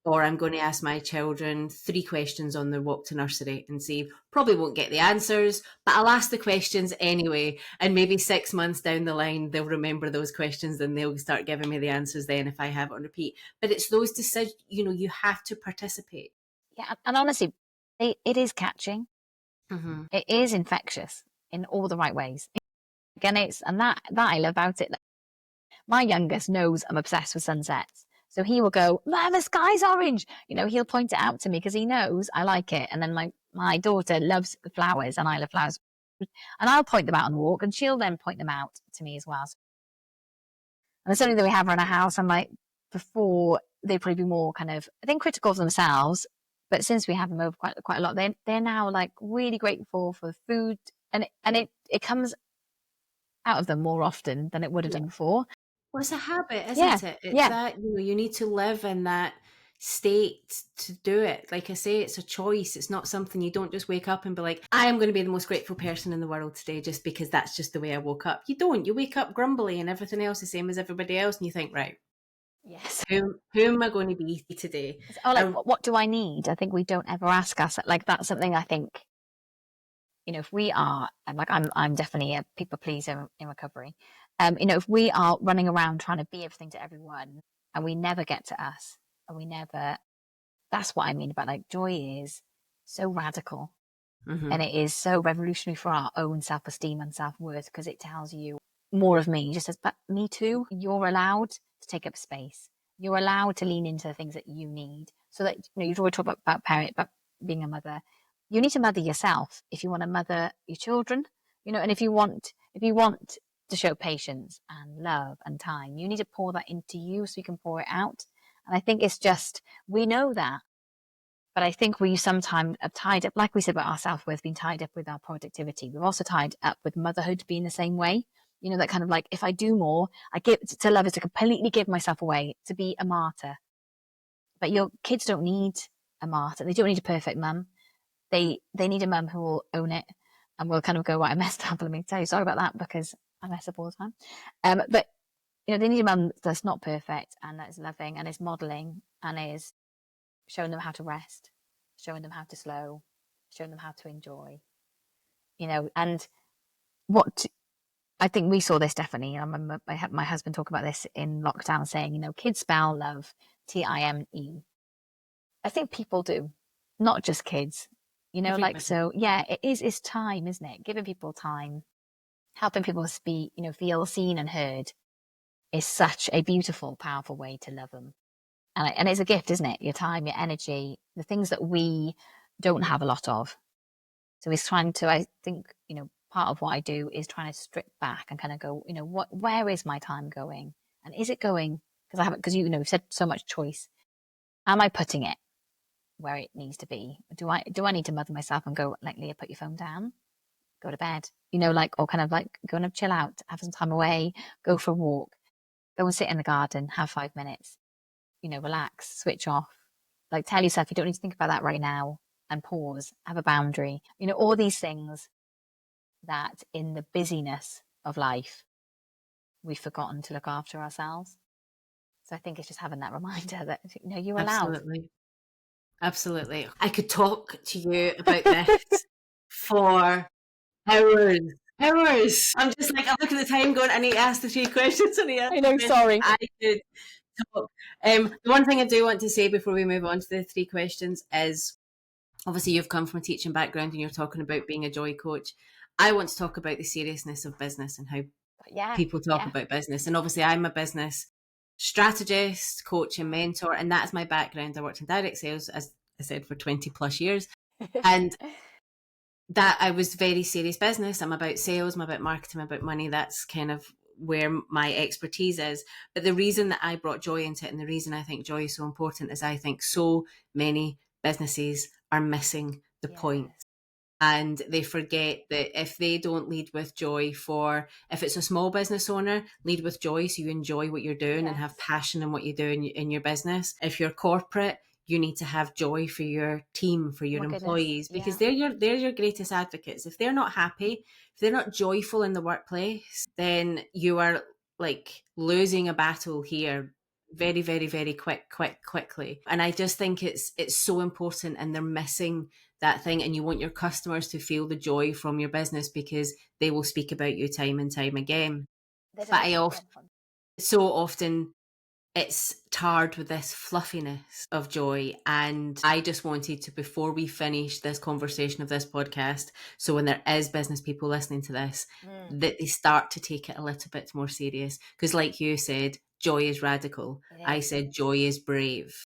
or I'm going to ask my children 3 questions on their walk to nursery and see, probably won't get the answers, but I'll ask the questions anyway. And maybe 6 months down the line, they'll remember those questions and they'll start giving me the answers then if I have it on repeat. But it's those decisions, you have to participate. Yeah. And honestly, it is catching. It is infectious in all the right ways. Again, and that I love about it. My youngest knows I'm obsessed with sunsets. So he will go, "Man, the sky's orange." He'll point it out to me because he knows I like it. And then my daughter loves flowers and I love flowers. And I'll point them out on the walk and she'll then point them out to me as well. And it's something that we have around our house. I'm like, before they'd probably be more kind of, I think, critical of themselves. But since we have them over quite a lot, they're now like really grateful for food. And it comes out of them more often than it would have done before. Well, it's a habit, isn't it? It's that, you need to live in that state to do it. Like I say, it's a choice. It's not something you don't just wake up and be like, I am going to be the most grateful person in the world today just because that's just the way I woke up. You don't. You wake up grumbly and everything else the same as everybody else, and you think, right, yes, who am I going to be today? What do I need? I think we don't ever ask us. Like, that's something I think, if we are, like, I'm definitely a people pleaser in recovery. If we are running around trying to be everything to everyone and we never get to us, and that's what I mean about, like, joy is so radical, and it is so revolutionary for our own self-esteem and self-worth, because it tells you more of me, just as, but me too. You're allowed to take up space. You're allowed to lean into the things that you need, so that, you've always talked about being a mother. You need to mother yourself if you want to mother your children, and if you want to show patience and love and time, you need to pour that into you so you can pour it out. And I think it's just, we know that, but I think we sometimes are tied up, like we said about our self-worth being tied up with our productivity. We're also tied up with motherhood being the same way. You know, that kind of like, if I do more, I give to love is to completely give myself away, to be a martyr. But your kids don't need a martyr. They don't need a perfect mum. They need a mum who will own it and will kind of go, right, I messed up. Let me tell you, sorry about that, because I mess up all the time. But you know, they need a mum that's not perfect and that's loving and is modeling and is showing them how to rest, showing them how to slow, showing them how to enjoy. You know, and what I think we saw this definitely. I remember my husband talk about this in lockdown, saying, you know, kids spell love, Time. I think people do, not just kids. You know, like, Everybody. so yeah, it's time, isn't it? Giving people time, helping people speak, you know, feel seen and heard is such a beautiful, powerful way to love them. And it's a gift, isn't it? Your time, your energy, the things that we don't have a lot of. So he's trying to, I think, you know, part of what I do is trying to strip back and kind of go, you know, where is my time going? And is it going? Because you know, we've said so much choice. Am I putting it where it needs to be? Do I need to mother myself and go, like, Leah, put your phone down, go to bed, you know, like, or kind of like go and chill out, have some time away, go for a walk, go and sit in the garden, have 5 minutes, you know, relax, switch off, like tell yourself you don't need to think about that right now and pause, have a boundary, you know, all these things that in the busyness of life, we've forgotten to look after ourselves. So I think it's just having that reminder that, you know, you're allowed. Absolutely. Absolutely. I could talk to you about this for hours. Hours. I'm just like, I'm looking at the time going, I need to ask the 3 questions. I need to ask I the know, questions. sorry. I could talk. The one thing I do want to say before we move on to the 3 questions is, obviously you've come from a teaching background and you're talking about being a joy coach. I want to talk about the seriousness of business and how Yeah, people talk about business. And obviously I'm a business strategist, coach and mentor, and that's my background. I worked in direct sales, as I said, for 20 plus years. And that I was very serious business. I'm about sales, I'm about marketing, I'm about money. That's kind of where my expertise is. But the reason that I brought joy into it, and the reason I think joy is so important, is I think so many businesses are missing the point. And they forget that if they don't lead with joy, if it's a small business owner, lead with joy so you enjoy what you're doing and have passion in what you do in your business. If you're corporate, you need to have joy for your team, for your employees, because they're your greatest advocates. If they're not happy, if they're not joyful in the workplace, then you are like losing a battle here very, very, very quickly. And I just think it's so important, and they're missing that thing. And you want your customers to feel the joy from your business because they will speak about you time and time again. But so often it's tarred with this fluffiness of joy. And I just wanted to, before we finish this conversation of this podcast, so when there is business people listening to this, that they start to take it a little bit more serious. Because like you said, joy is radical. I said joy is brave.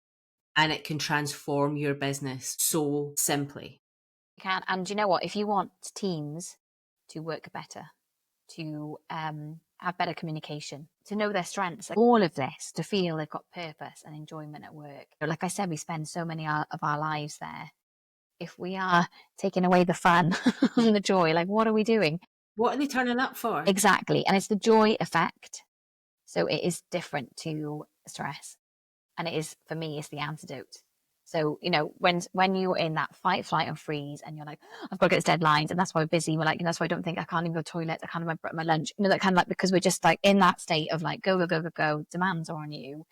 And it can transform your business so simply. You can. And you know what? If you want teams to work better, to have better communication, to know their strengths, like all of this, to feel they've got purpose and enjoyment at work. Like I said, we spend so many of our lives there. If we are taking away the fun and the joy, like what are we doing? What are they turning up for? Exactly. And it's the joy effect. So it is different to stress. And it is, for me, it's the antidote. So, you know, when you're in that fight, flight, and freeze, and you're like, I've got to get this deadlines, and that's why we're busy. We're like, that's why I don't think I can't even go to the toilet. I can't even my lunch. You know, that kind of like, because we're just like in that state of like, go, go, go, go, go. Demands are on you.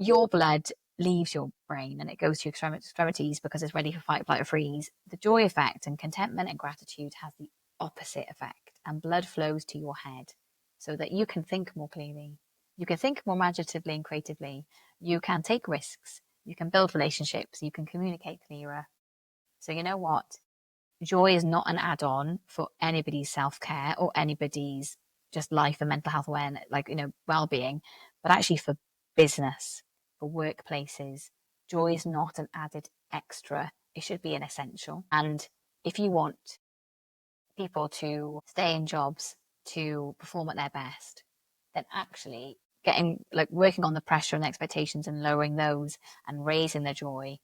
Your blood leaves your brain and it goes to your extremities because it's ready for fight, flight, or freeze. The joy effect and contentment and gratitude has the opposite effect, and blood flows to your head so that you can think more clearly. You can think more imaginatively and creatively. You can take risks. You can build relationships. You can communicate clearer. So you know what? Joy is not an add-on for anybody's self-care or anybody's just life and mental health awareness, like, you know, well-being, but actually for business, for workplaces, joy is not an added extra. It should be an essential. And if you want people to stay in jobs, to perform at their best, then actually working on the pressure and expectations and lowering those and raising the joy,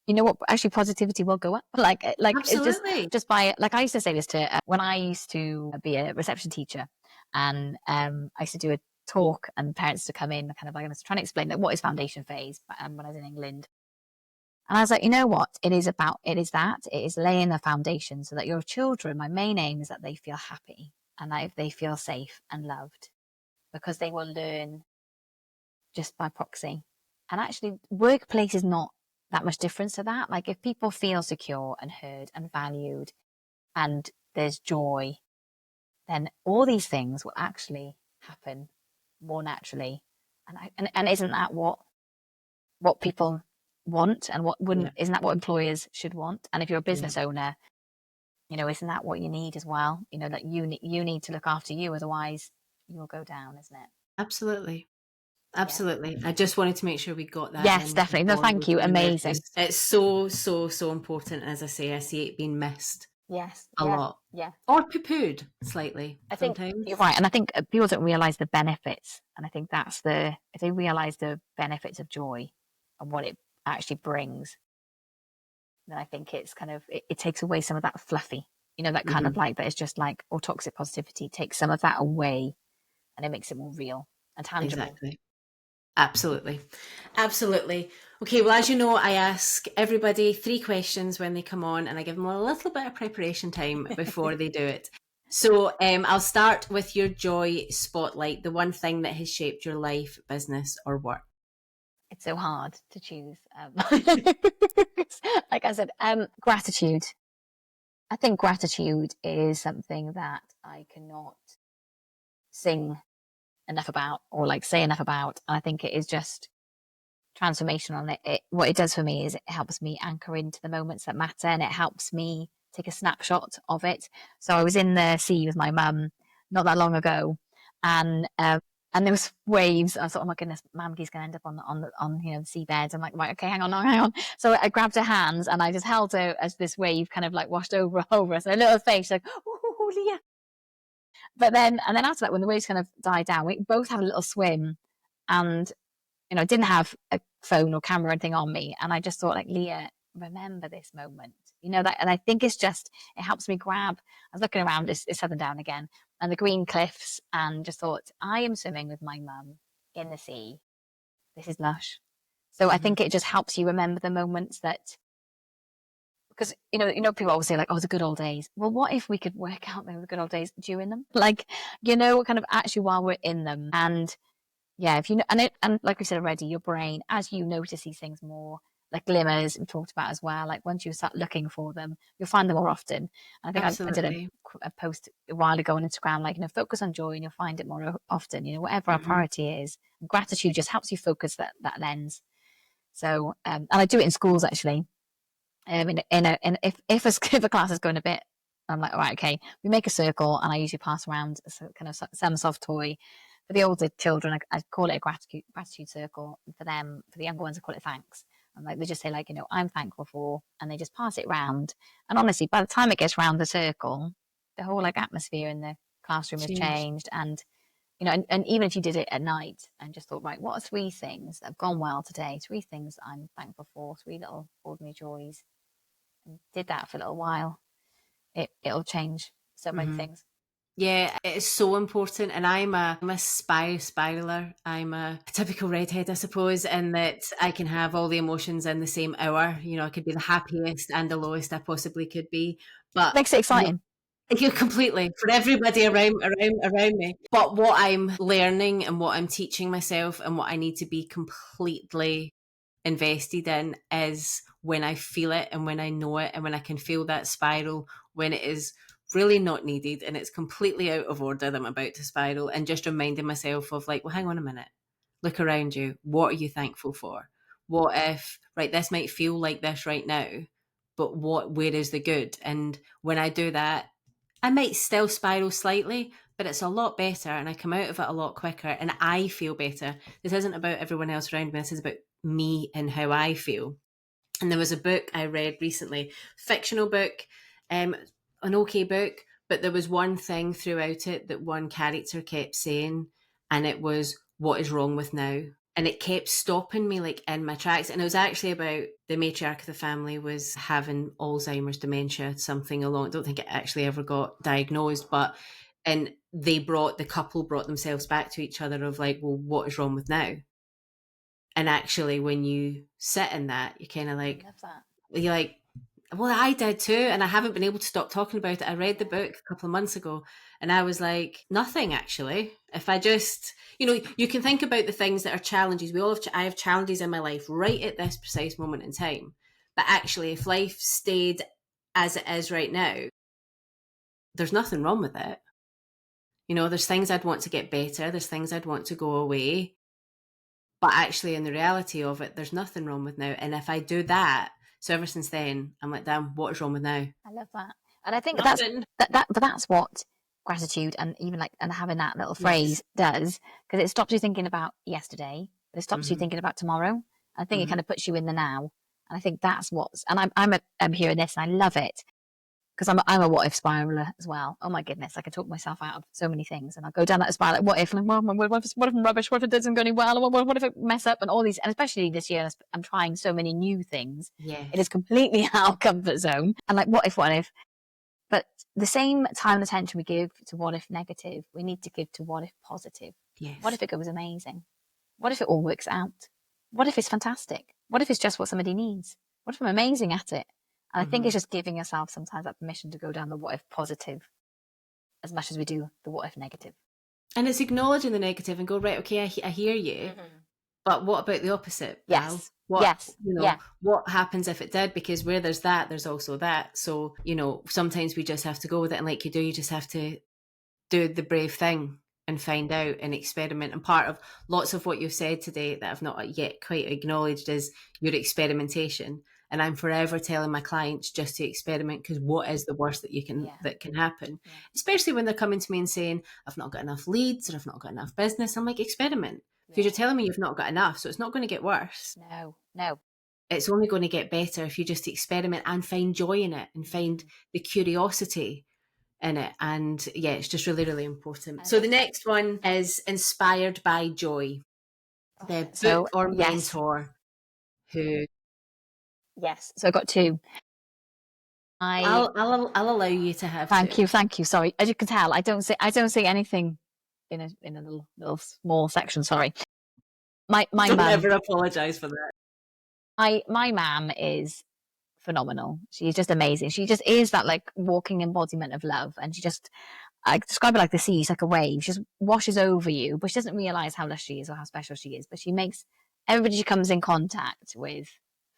you know what? Actually, positivity will go up. Like it's Absolutely. just by, like, I used to say this to when I used to be a reception teacher, and I used to do a talk, and parents to come in, kind of like, I was trying to explain like what is foundation phase when I was in England. And I was like, you know what? It is laying the foundation so that your children, my main aim is that they feel happy and that they feel safe and loved, because they will learn just by proxy. And actually, workplace is not that much difference to that. Like, if people feel secure and heard and valued and there's joy, then all these things will actually happen more naturally. And isn't that what people want, and what Yeah, wouldn't isn't that what employers should want? And if you're a yeah, business owner, isn't that what you need as well? That you need to look after you, otherwise you'll go down, isn't it? absolutely. Yeah. Absolutely. I just wanted to make sure we got that Yes, in definitely. No, before we thank you. kind of, Amazing. it's so, so, so important. As I say, I see it being missed Yes. a Yeah. lot Yeah. or poo-pooed slightly I think you're sometimes. right. And I think people don't realize the benefits. And I think if they realize the benefits of joy and what it actually brings, then I think it's kind of, it takes away some of that fluffy, that kind Hmm. of like, that is just like, or toxic positivity takes some of that away, and it makes it more real and tangible. Exactly. Absolutely. Absolutely. Okay, well, as you know, I ask everybody 3 questions when they come on, and I give them a little bit of preparation time before they do it. So I'll start with your joy spotlight, the one thing that has shaped your life, business, or work. It's so hard to choose. Like I said, gratitude. I think gratitude is something that I cannot sing enough about, or like say enough about. And I think it is just transformational. And what it does for me is it helps me anchor into the moments that matter, and it helps me take a snapshot of it. So I was in the sea with my mum not that long ago, and there was waves. I thought, oh my goodness, Mamgie's going to end up on the seabed. I'm like, right, okay, hang on. So I grabbed her hands and I just held her as this wave kind of like washed over us. And her little face like, oh, Leah. And then after that, when the waves kind of died down, we both had a little swim, and I didn't have a phone or camera or anything on me. And I just thought, like, Leah, remember this moment, that. And I think it helps me grab. I was looking around, it's Southern Down again, and the green cliffs, and just thought, I am swimming with my mum in the sea. This is lush. So I Hmm. think it just helps you remember the moments that, because people always say like, oh, the good old days. Well, what if we could work out the good old days during them? Like, kind of actually while we're in them. And yeah, if you know, and like we said already, your brain, as you notice these things more, like glimmers we talked about as well, like once you start looking for them, you'll find them more often. I think I did Absolutely. a post a while ago on Instagram, like, focus on joy and you'll find it more often, whatever our Hmm. priority is. Gratitude just helps you focus that lens. So, and I do it in schools actually. If a class is going a bit, I'm like, all right, okay, we make a circle, and I usually pass around kind of some soft toy. For the older children, I call it a gratitude circle. For them, for the younger ones, I call it thanks. And like, they just say like, I'm thankful for, and they just pass it round. And honestly, by the time it gets round the circle, the whole like atmosphere in the classroom has Changed. changed. And and even if you did it at night and just thought, right, what are 3 things that have gone well today? 3 things that I'm thankful for, 3 little ordinary joys, and did that for a little while, it'll change so many Hmm. things. Yeah, it is so important. And I'm a spiraler. I'm a typical redhead, I suppose, in that I can have all the emotions in the same hour. I could be the happiest and the lowest I possibly could be. But Makes it exciting. you completely for everybody around me. But what I'm learning and what I'm teaching myself and what I need to be completely invested in is when I feel it and when I know it and when I can feel that spiral when it is really not needed and it's completely out of order that I'm about to spiral, and just reminding myself of like, well, hang on a minute, look around you. What are you thankful for? What if, right, this might feel like this right now, but where is the good? And when I do that, I might still spiral slightly, but it's a lot better and I come out of it a lot quicker and I feel better. This isn't about everyone else around me. This is about me and how I feel. And there was a book I read recently, fictional book, um, an okay book, but there was one thing throughout it that one character kept saying, and it was, what is wrong with now? And it kept stopping me like in my tracks. And it was actually about the matriarch of the family was having Alzheimer's, dementia, something along. I don't think it actually ever got diagnosed, but and the couple brought themselves back to each other of like, well, what is wrong with now? And actually when you sit in that, you're kind of like, you're like, well, I did too, and I haven't been able to stop talking about it. I read the book a couple of months ago, and I was like, nothing actually. If I just, you can think about the things that are challenges. We all have. I have challenges in my life right at this precise moment in time. But actually, if life stayed as it is right now, there's nothing wrong with it. There's things I'd want to get better. There's things I'd want to go away. But actually, in the reality of it, there's nothing wrong with now. And if I do that, so ever since then, I'm like, damn, what is wrong with now? I love that. And I think Nothing. but that's what gratitude and even like and having that little phrase does, because it stops you thinking about yesterday, but it stops you thinking about tomorrow. I think it kind of puts you in the now. And I think that's what's, and I'm hearing this and I love it, because I'm a what if spiraler as well. Oh my goodness, I can talk myself out of so many things, and I'll go down that spiral like, what if, like, well, what if I'm rubbish? What if it doesn't go any well? What if it mess up? And all these, and especially this year, I'm trying so many new things. Yes. It is completely out of comfort zone. And like, what if? But the same time and attention we give to what if negative, we need to give to what if positive. Yes. What if it goes amazing? What if it all works out? What if it's fantastic? What if it's just what somebody needs? What if I'm amazing at it? And I think it's just giving yourself sometimes that permission to go down the what if positive as much as we do the what if negative. And it's acknowledging the negative and go, right, okay, I hear you. But what about the opposite? Yes. What happens if it did? Because where there's that, there's also that. So, sometimes we just have to go with it. And like you do, you just have to do the brave thing and find out and experiment. And part of lots of what you've said today that I've not yet quite acknowledged is your experimentation. And I'm forever telling my clients just to experiment, because what is the worst that can happen? Yeah. Especially when they're coming to me and saying, I've not got enough leads or I've not got enough business. I'm like, experiment. Because you're telling me you've not got enough, so it's not going to get worse. No. It's only going to get better if you just experiment and find joy in it and find the curiosity in it. And yeah, it's just really, really important. So the next one is inspired by joy. The book or mentor who... Yes. So I got two. I'll allow you to have two. Thank you. Sorry. As you can tell, I don't say anything in a little small section. Sorry. My don't mum, ever apologize for that. My mum is phenomenal. She's just amazing. She just is that like walking embodiment of love, and I describe it like the sea. It's like a wave. She just washes over you, but she doesn't realize how lush she is or how special she is. But she makes everybody she comes in contact with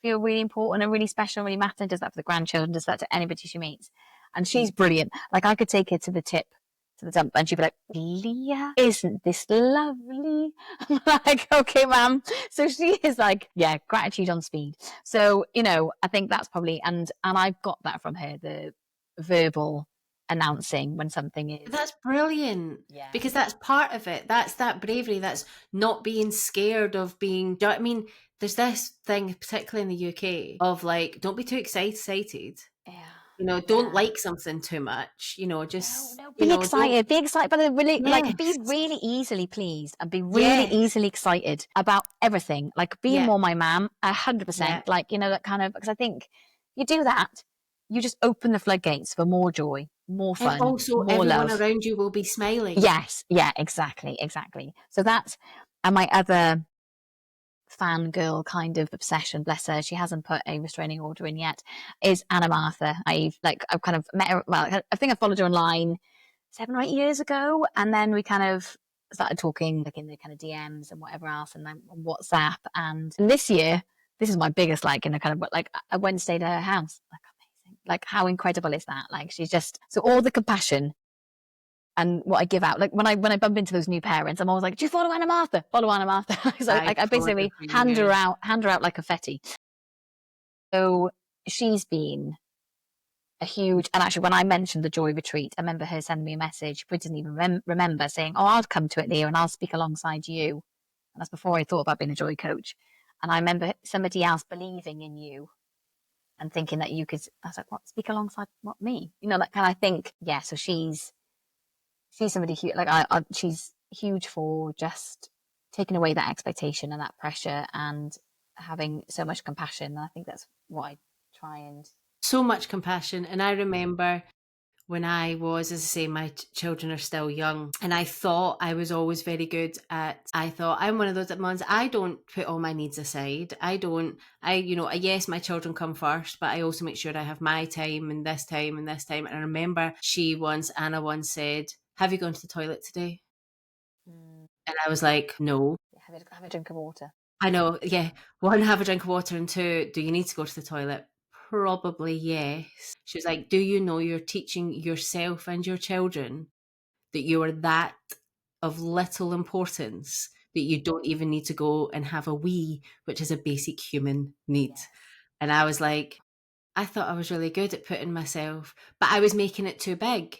feel really important and really special, really matter. Does that for the grandchildren, does that to anybody she meets. And she's brilliant. Like I could take her to the dump and she'd be like, Leah, isn't this lovely? I'm like, okay, ma'am. So she is like, yeah, gratitude on speed. So, I think that's probably, and I've got that from her, the verbal announcing when something is. That's brilliant. Yeah. Because that's part of it. That's that bravery. That's not being scared of being, I mean, there's this thing, particularly in the UK, of like, don't be too excited. Yeah. Don't like something too much. Just be excited. Be excited, but like be really easily pleased and be really easily excited about everything. Like being more my mum, 100%. Like that kind of, because I think you do that, you just open the floodgates for more joy, more fun, and also more everyone love around you will be smiling. Yes, yeah, exactly. So that's, and my other fangirl kind of obsession, bless her, she hasn't put a restraining order in yet, is Anna Martha. I've kind of met her, well, I think I followed her online 7 or 8 years ago, and then we kind of started talking like in the kind of DMs and whatever else, and then on WhatsApp. And this year, this is my biggest like in a kind of like I went and stayed at her house. Like amazing. Like how incredible is that? Like she's just, so all the compassion and what I give out, like when I bump into those new parents, I'm always like, do you follow Anna Martha? Follow Anna Martha. So I basically hand her out like confetti. So she's been a huge, and actually when I mentioned the Joy Retreat, I remember her sending me a message. She didn't even remember saying, oh, I'll come to it, Leah, and I'll speak alongside you. And that's before I thought about being a joy coach. And I remember somebody else believing in you and thinking that you could, I was like, what, speak alongside what, me? That kind of think. Yeah, so she's somebody huge, like she's huge for just taking away that expectation and that pressure and having so much compassion. And I think that's what I try and... So much compassion. And I remember when I was, as I say, my children are still young, and I thought I was always very good at, I thought I'm one of those ones, I don't put all my needs aside. Yes, my children come first, but I also make sure I have my time and this time and this time. And I remember Anna once said, have you gone to the toilet today? And I was like, no. Have a drink of water. I know, yeah. One, have a drink of water, and two, do you need to go to the toilet? Probably yes. She was like, do you know you're teaching yourself and your children that you are that of little importance that you don't even need to go and have a wee, which is a basic human need. Yes. And I was like, I thought I was really good at putting myself, but I was making it too big.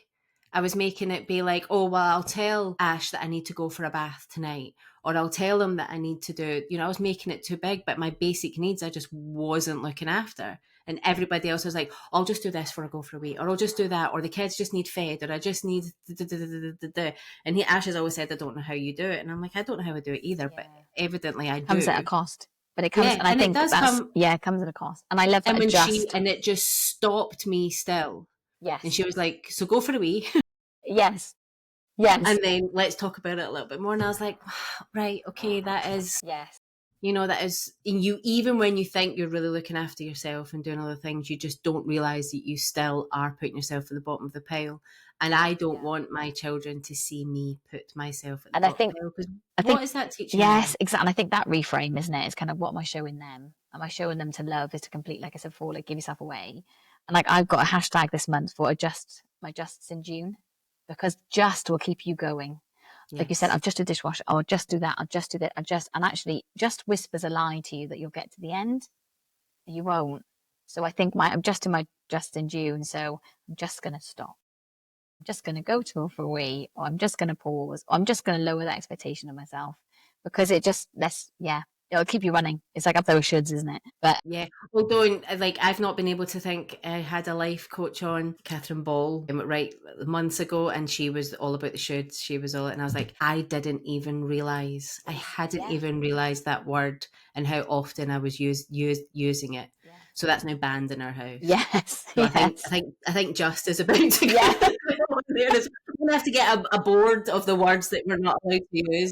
I was making it be like, oh, well, I'll tell Ash that I need to go for a bath tonight, or I'll tell him that I need to do, I was making it too big, but my basic needs, I just wasn't looking after. And everybody else was like, I'll just do this before I go for a wee, or I'll just do that, or the kids just need fed, or I just need and Ash has always said, I don't know how you do it. And I'm like, I don't know how I do it either, but evidently I do. It comes at a cost. But it comes, and I think it comes at a cost. And I love that. And it just stopped me still. Yes. And she was like, so go for a wee. Yes. Yes. And then let's talk about it a little bit more. And I was like, right, okay, that is, yes. That is, you, even when you think you're really looking after yourself and doing other things, you just don't realize that you still are putting yourself at the bottom of the pile. And I don't want my children to see me put myself at the bottom of the pile. Because what is that teaching? Yes, exactly. And I think that reframe, isn't it? It's kind of, what am I showing them? Am I showing them to love is to complete, like I said before, like give yourself away. And like I've got a hashtag this month for my justs in June, because just will keep you going. Yes. Like you said, I'll just do dishwasher, I'll just do that, I'll just do that, and actually just whispers a lie to you that you'll get to the end. You won't. So I think I'm just in my just in June, so I'm just going to stop. I'm just going to go to for a wee, or I'm just going to pause, or I'm just going to lower the expectation of myself, because it just, it'll keep you running. It's like up those shoulds, isn't it? But yeah, although I've not been able to think. I had a life coach on, Catherine Ball, right months ago, and she was all about the shoulds. She was all, and I was like, I didn't even realize, I hadn't even realized that word and how often I was using it. Yeah. So that's now banned in our house. Yes. So yes. I think just is about to get there. We're gonna have to get a board of the words that we're not allowed to use.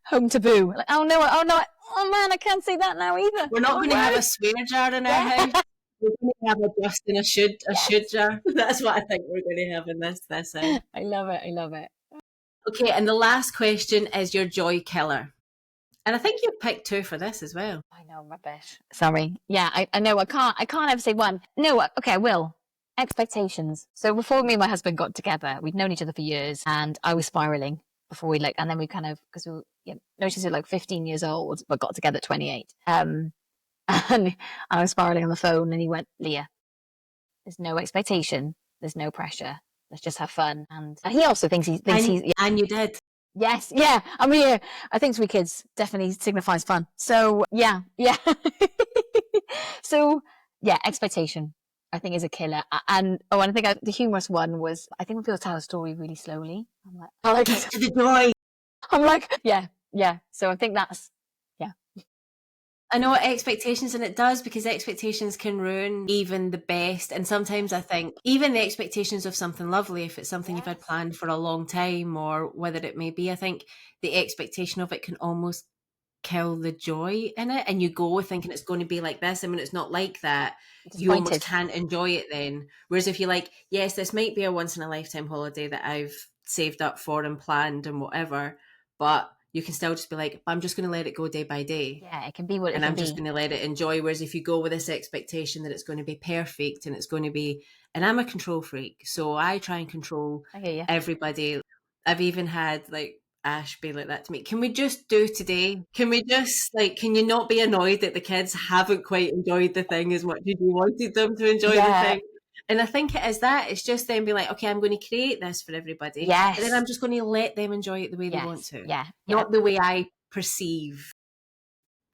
Home taboo. Like, oh no, oh man, I can't say that now either. We're not going to have a swear jar in our house. We're going to have a just and a should jar. That's what I think we're going to have in this house. I love it. Okay, and the last question is your joy killer. And I think you've picked two for this as well. I know, rubbish. Sorry. Yeah, I know. I can't ever say one. No, okay, I will. Expectations. So before me and my husband got together, we'd known each other for years, and I was spiraling before we and then we kind of, because we noticed we were 15 years old, but got together at 28. And I was spiraling on the phone, and he went, Leah, there's no expectation, there's no pressure, let's just have fun. And he also thinks he's and you did. Yes, yeah. I mean, I think 3 kids definitely signifies fun. So yeah. So yeah, expectation, I think, is a killer. And I think the humorous one was, I think when people tell a story really slowly, I'm like, I like it to the joy. I'm like, yeah. So I think that's, I know expectations, and it does, because expectations can ruin even the best. And sometimes I think even the expectations of something lovely, if it's something you've had planned for a long time, or whether it may be, I think the expectation of it can almost kill the joy in it. And you go thinking it's going to be like this, and when it's not like that, you almost can't enjoy it then. Whereas if you're like, yes, this might be a once in a lifetime holiday that I've saved up for and planned and whatever, but you can still just be like, I'm just going to let it go day by day. Yeah, it can be what it can be. And I'm just going to let it enjoy. Whereas if you go with this expectation that it's going to be perfect, and it's going to be, and I'm a control freak, so I try and control everybody. I've even had Ash be like that to me. Can we just do today? Can we just can you not be annoyed that the kids haven't quite enjoyed the thing as much as you wanted them to enjoy the thing? And I think it is that. It's just then be like, okay, I'm going to create this for everybody. Yes. And then I'm just going to let them enjoy it the way they want to. Yeah. Not the way I perceive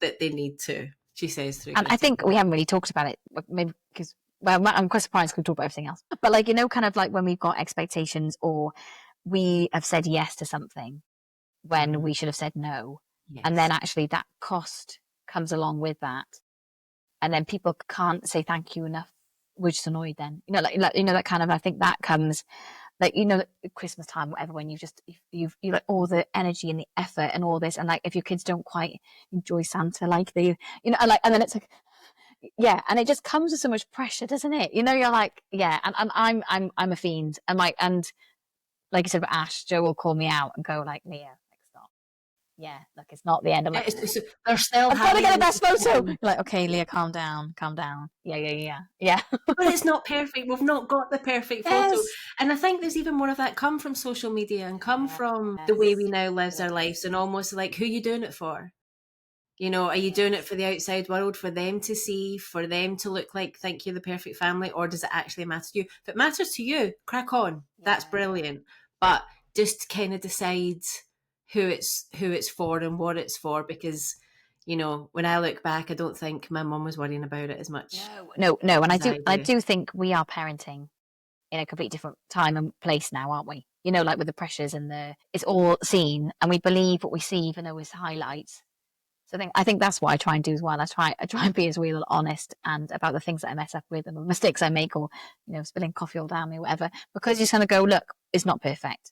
that they need to, she says. And I think we haven't really talked about it, maybe because, I'm quite surprised because we talk about everything else. But kind of like when we've got expectations, or we have said yes to something when we should have said no. Yes. And then actually that cost comes along with that. And then people can't say thank you enough. We're just annoyed then. That kind of, I think that comes Christmas time, whatever, when you like all the energy and the effort and all this. And like, if your kids don't quite enjoy Santa, like and then it's like, yeah. And it just comes with so much pressure, doesn't it? You're like, yeah. And I'm a fiend. And like you said about Ash, Joe will call me out and go like, Leah, like, stop. Yeah, look, it's not the end. I'm like, they're still I've got to get a having best photo. You're like, okay, Leah, calm down. Yeah. but it's not perfect. We've not got the perfect photo. Yes. And I think there's even more of that come from social media and come from the way we now live our lives, and almost like, who are you doing it for? Are you doing it for the outside world, for them to see, for them to look like, think you're the perfect family, or does it actually matter to you? If it matters to you, crack on. That's brilliant. But just kind of decide who it's for and what it's for, because when I look back, I don't think my mum was worrying about it as much. No. And I do think we are parenting in a completely different time and place now, aren't we? Like with the pressures and it's all seen, and we believe what we see, even though it's highlights. So I think that's what I try and do as well. I try and be as real and honest and about the things that I mess up with and the mistakes I make, or spilling coffee all down me, or whatever. Because you're just gonna go, look, it's not perfect.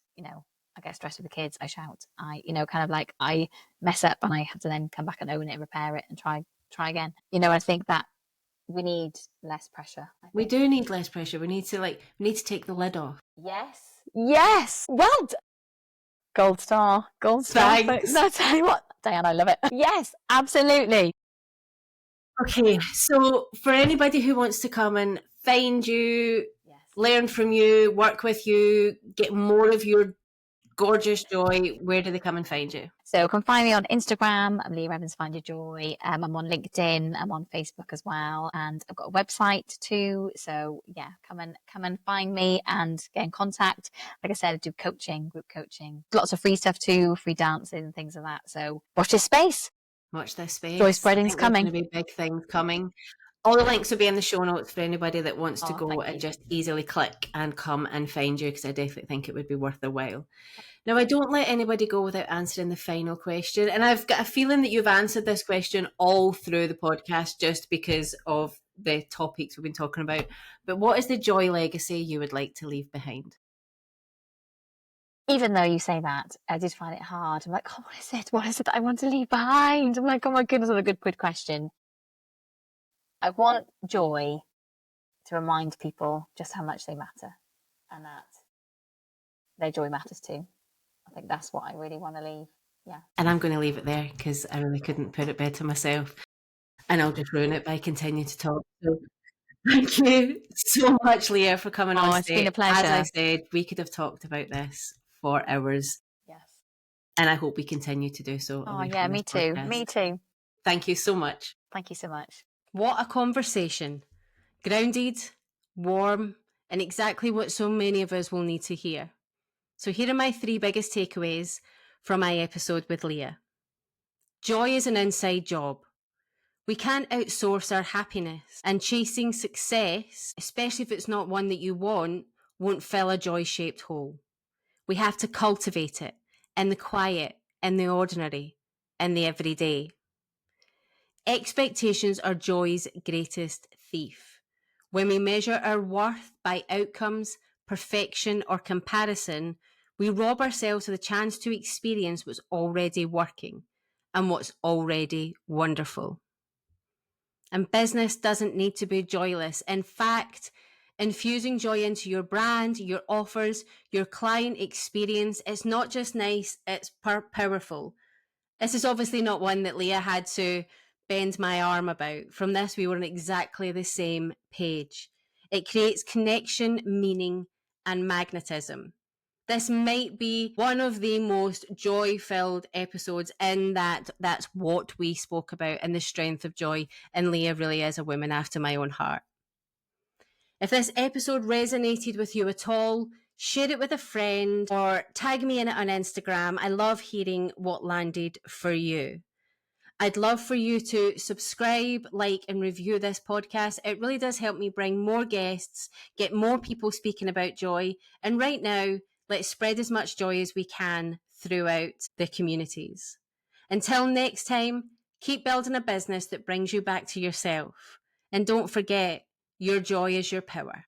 I get stressed with the kids. I shout. Kind of like I mess up, and I have to then come back and own it, and repair it, and try again. I think that we need less pressure. We do need less pressure. We need to take the lid off. Yes. Well, gold star. Thanks. No, tell you what, Diane, I love it. Yes, absolutely. Okay, so for anybody who wants to come and find you, learn from you, work with you, get more of your gorgeous joy, where do they come and find you? So you can find me on Instagram. I'm Leah Evans, Find Your Joy. I'm on LinkedIn. I'm on Facebook as well. And I've got a website too. So yeah, come and find me and get in contact. Like I said, I do coaching, group coaching, lots of free stuff too, free dancing and things like that. So watch this space. Watch this space. Joy spreading's coming. There's going to be big things coming. All the links will be in the show notes for anybody that wants to go and just easily click and come and find you, because I definitely think it would be worth their while. Now, I don't let anybody go without answering the final question. And I've got a feeling that you've answered this question all through the podcast just because of the topics we've been talking about. But what is the joy legacy you would like to leave behind? Even though you say that, I did find it hard. I'm like, oh, what is it? What is it that I want to leave behind? I'm like, oh my goodness, what a good question. I want joy to remind people just how much they matter, and that their joy matters too. I think that's what I really want to leave. Yeah. And I'm going to leave it there because I really couldn't put it better myself. And I'll just ruin it by continuing to talk. So thank you so much, Leah, for coming on. It's been a pleasure. As I said, we could have talked about this for hours. Yes. And I hope we continue to do so. Oh, yeah, me too. Podcast. Me too. Thank you so much. Thank you so much. What a conversation. Grounded, warm, and exactly what so many of us will need to hear. So here are my 3 biggest takeaways from my episode with Leah. Joy is an inside job. We can't outsource our happiness, and chasing success, especially if it's not one that you want, won't fill a joy-shaped hole. We have to cultivate it in the quiet, in the ordinary, in the everyday. Expectations are joy's greatest thief. When we measure our worth by outcomes, perfection, or comparison, we rob ourselves of the chance to experience what's already working and what's already wonderful. And business doesn't need to be joyless. In fact, infusing joy into your brand, your offers, your client experience, it's not just nice, it's powerful. This is obviously not one that Leah had to bend my arm about. From this, we were on exactly the same page. It creates connection, meaning, and magnetism. This might be one of the most joy-filled episodes in that that's what we spoke about and the strength of joy. And Leah really is a woman after my own heart. If this episode resonated with you at all, share it with a friend or tag me in it on Instagram. I love hearing what landed for you. I'd love for you to subscribe, like, and review this podcast. It really does help me bring more guests, get more people speaking about joy. And right now, let's spread as much joy as we can throughout the communities. Until next time, keep building a business that brings you back to yourself. And don't forget, your joy is your power.